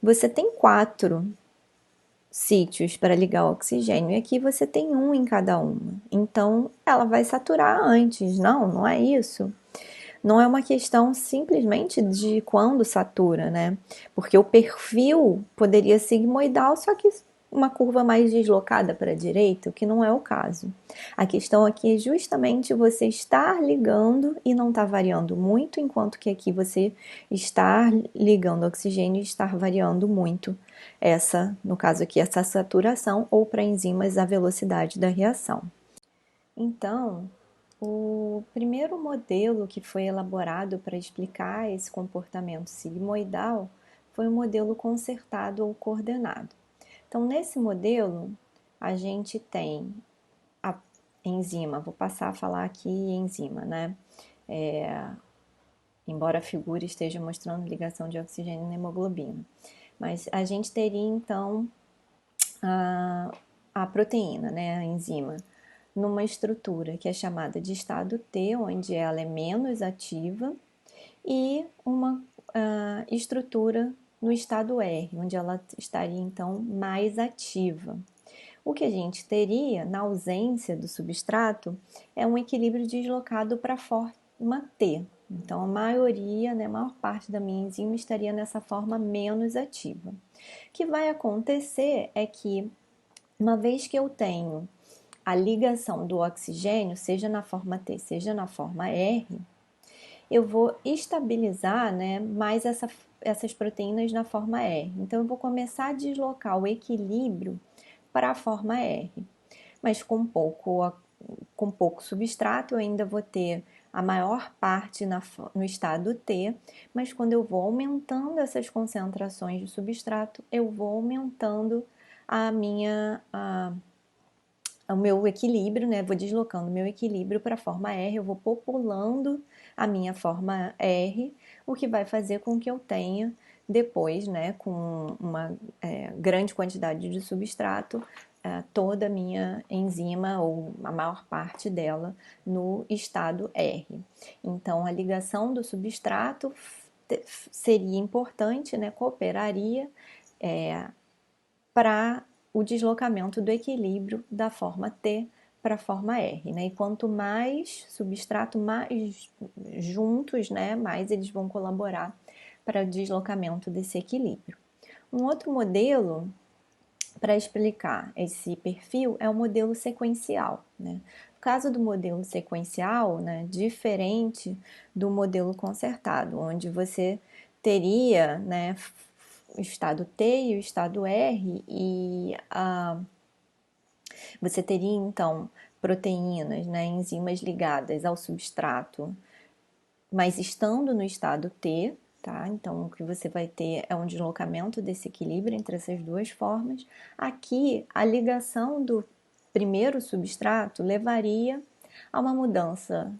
você tem 4 sítios para ligar o oxigênio e aqui você tem um em cada uma. Então, ela vai saturar antes. Não, não é isso. Não é uma questão simplesmente de quando satura, né? Porque o perfil poderia ser sigmoidal, só que uma curva mais deslocada para a direita, o que não é o caso. A questão aqui é justamente você estar ligando e não estar variando muito, enquanto que aqui você estar ligando oxigênio e estar variando muito essa, no caso aqui, essa saturação, ou para enzimas a velocidade da reação. Então, o primeiro modelo que foi elaborado para explicar esse comportamento sigmoidal foi o modelo concertado ou coordenado. Então, nesse modelo, a gente tem a enzima, vou passar a falar aqui enzima, né? Embora a figura esteja mostrando ligação de oxigênio na hemoglobina. Mas a gente teria, então, a proteína, né, a enzima, numa estrutura que é chamada de estado T, onde ela é menos ativa, e uma estrutura no estado R, onde ela estaria então mais ativa. O que a gente teria, na ausência do substrato, é um equilíbrio deslocado para a forma T. Então, a maioria, né, a maior parte da minha enzima estaria nessa forma menos ativa. O que vai acontecer é que, uma vez que eu tenho a ligação do oxigênio, seja na forma T, seja na forma R, eu vou estabilizar, né, mais essas proteínas na forma R. Então, eu vou começar a deslocar o equilíbrio para a forma R. Mas com pouco substrato, eu ainda vou ter a maior parte no estado T, mas quando eu vou aumentando essas concentrações de substrato, eu vou aumentando o meu equilíbrio, né? Vou deslocando o meu equilíbrio para a forma R, eu vou populando a minha forma R, o que vai fazer com que eu tenha depois, né, com uma grande quantidade de substrato, toda a minha enzima, ou a maior parte dela, no estado R. Então, a ligação do substrato seria importante, né, cooperaria para o deslocamento do equilíbrio da forma T para a forma R, né? E quanto mais substrato, mais juntos, né, mais eles vão colaborar para o deslocamento desse equilíbrio. Um outro modelo para explicar esse perfil é o modelo sequencial, né? No caso do modelo sequencial, né, diferente do modelo concertado, onde você teria, né, o estado T e o estado R, e você teria então proteínas, né, enzimas ligadas ao substrato, mas estando no estado T, tá? Então o que você vai ter é um deslocamento desse equilíbrio entre essas duas formas. Aqui, a ligação do primeiro substrato levaria a uma mudança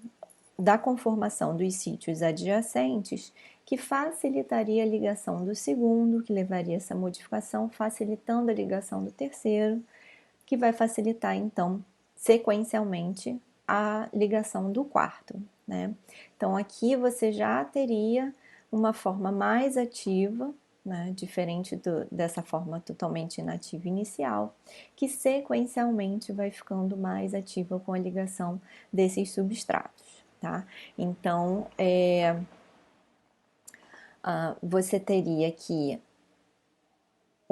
da conformação dos sítios adjacentes, que facilitaria a ligação do segundo, que levaria essa modificação, facilitando a ligação do terceiro, que vai facilitar, então, sequencialmente, a ligação do quarto, né? Então, aqui você já teria uma forma mais ativa, né, diferente dessa forma totalmente inativa inicial, que sequencialmente vai ficando mais ativa com a ligação desses substratos, tá? Então, você teria que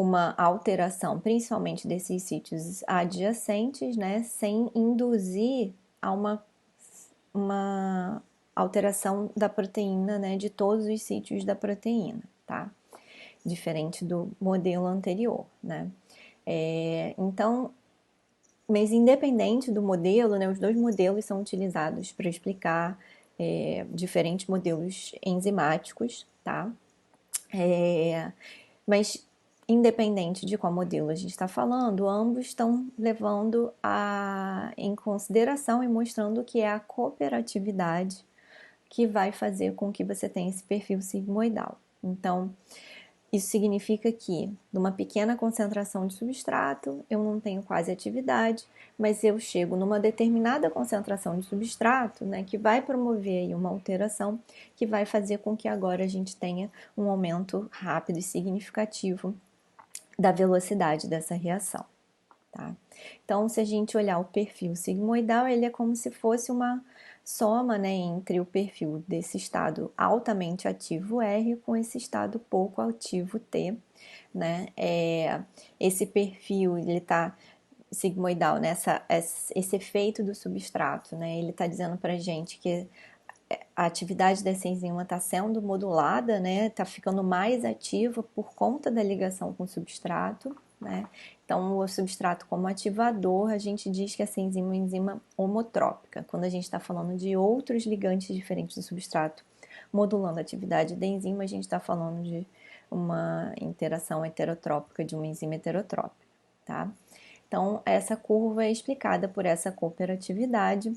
uma alteração, principalmente desses sítios adjacentes, né, sem induzir a uma alteração da proteína, né, de todos os sítios da proteína, tá? Diferente do modelo anterior, né? Então, mas independente do modelo, né, os dois modelos são utilizados para explicar diferentes modelos enzimáticos, tá? Mas independente de qual modelo a gente está falando, ambos estão levando em consideração e mostrando que é a cooperatividade que vai fazer com que você tenha esse perfil sigmoidal. Então, isso significa que, numa pequena concentração de substrato, eu não tenho quase atividade, mas eu chego numa determinada concentração de substrato, né, que vai promover aí uma alteração que vai fazer com que agora a gente tenha um aumento rápido e significativo da velocidade dessa reação. Tá? Então, se a gente olhar o perfil sigmoidal, ele é como se fosse uma soma, né, entre o perfil desse estado altamente ativo R com esse estado pouco ativo T, né? Esse perfil, ele está sigmoidal, né? Esse efeito do substrato, né? Ele está dizendo para gente que a atividade dessa enzima está sendo modulada, né? Está ficando mais ativa por conta da ligação com o substrato, né? Então, o substrato como ativador, a gente diz que essa enzima é uma enzima homotrópica. Quando a gente está falando de outros ligantes diferentes do substrato modulando a atividade da enzima, a gente está falando de uma interação heterotrópica de uma enzima heterotrópica, tá? Então, essa curva é explicada por essa cooperatividade.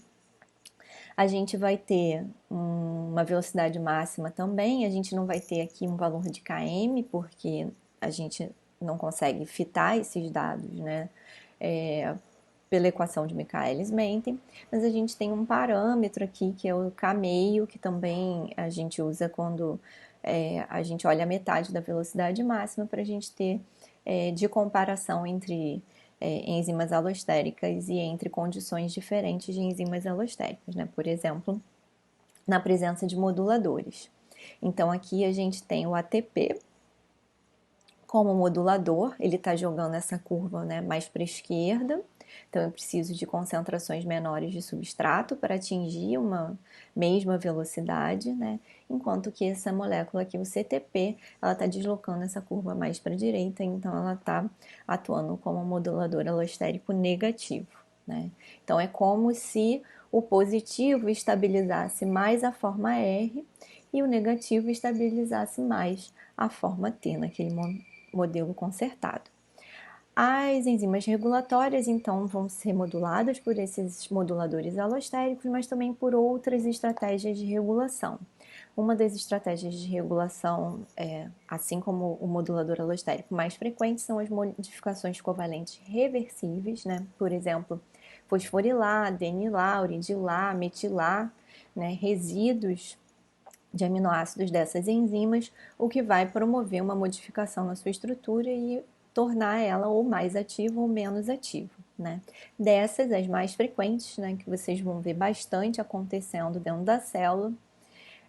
A gente vai ter uma velocidade máxima também, a gente não vai ter aqui um valor de km, porque a gente não consegue fitar esses dados, né, pela equação de Michaelis-Menten, mas a gente tem um parâmetro aqui que é o k-meio, que também a gente usa quando a gente olha a metade da velocidade máxima para a gente ter de comparação entre enzimas alostéricas e entre condições diferentes de enzimas alostéricas, né? Por exemplo, na presença de moduladores. Então, aqui a gente tem o ATP como modulador, ele está jogando essa curva, né, mais para a esquerda. Então, eu preciso de concentrações menores de substrato para atingir uma mesma velocidade, né? Enquanto que essa molécula aqui, o CTP, ela está deslocando essa curva mais para a direita, então ela está atuando como um modulador alostérico negativo, né? Então, é como se o positivo estabilizasse mais a forma R e o negativo estabilizasse mais a forma T naquele modelo consertado. As enzimas regulatórias, então, vão ser moduladas por esses moduladores alostéricos, mas também por outras estratégias de regulação. Uma das estratégias de regulação, assim como o modulador alostérico mais frequente, são as modificações covalentes reversíveis, né? Por exemplo, fosforilar, denilar, uridilar, metilar, né? Resíduos de aminoácidos dessas enzimas, o que vai promover uma modificação na sua estrutura e tornar ela ou mais ativa ou menos ativa, né? Dessas, as mais frequentes, né, que vocês vão ver bastante acontecendo dentro da célula,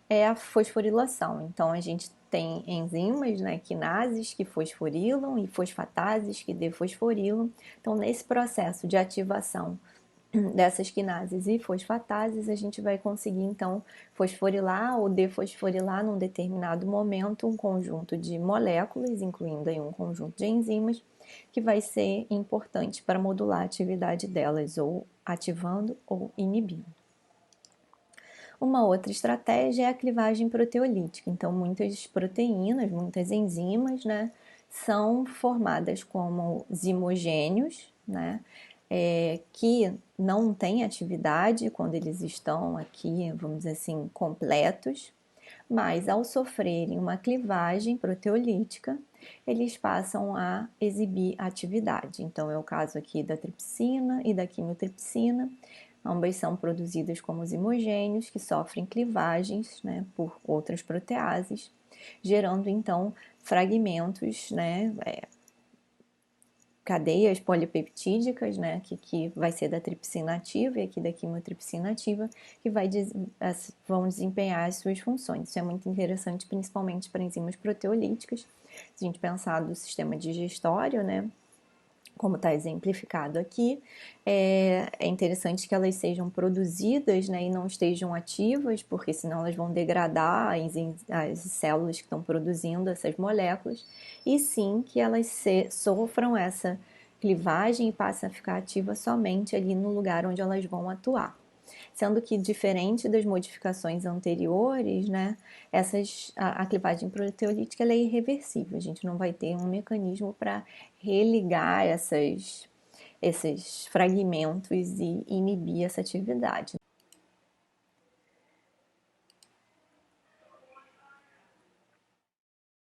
é a fosforilação. Então, a gente tem enzimas, né, quinases que fosforilam e fosfatases que defosforilam. Então, nesse processo de ativação dessas quinases e fosfatases, a gente vai conseguir então fosforilar ou defosforilar num determinado momento um conjunto de moléculas, incluindo aí um conjunto de enzimas, que vai ser importante para modular a atividade delas, ou ativando ou inibindo. Uma outra estratégia é a clivagem proteolítica. Então, muitas proteínas, muitas enzimas, né, são formadas como zimogênios, né, que não têm atividade quando eles estão aqui, vamos dizer assim, completos, mas ao sofrerem uma clivagem proteolítica, eles passam a exibir atividade. Então, é o caso aqui da tripsina e da quimiotripsina. Ambas são produzidas como zimogênios que sofrem clivagens, né, por outras proteases, gerando então fragmentos, né, cadeias polipeptídicas, né, que vai ser da tripsina ativa e aqui da quimiotripsina ativa, que vão desempenhar as suas funções. Isso é muito interessante, principalmente para enzimas proteolíticas, Se a gente pensar do sistema digestório, né, como está exemplificado aqui, é interessante que elas sejam produzidas, né, e não estejam ativas, porque senão elas vão degradar as células que estão produzindo essas moléculas, e sim que elas sofram essa clivagem e passem a ficar ativas somente ali no lugar onde elas vão atuar. Sendo que, diferente das modificações anteriores, né, a clivagem proteolítica ela é irreversível. A gente não vai ter um mecanismo para religar esses fragmentos e inibir essa atividade.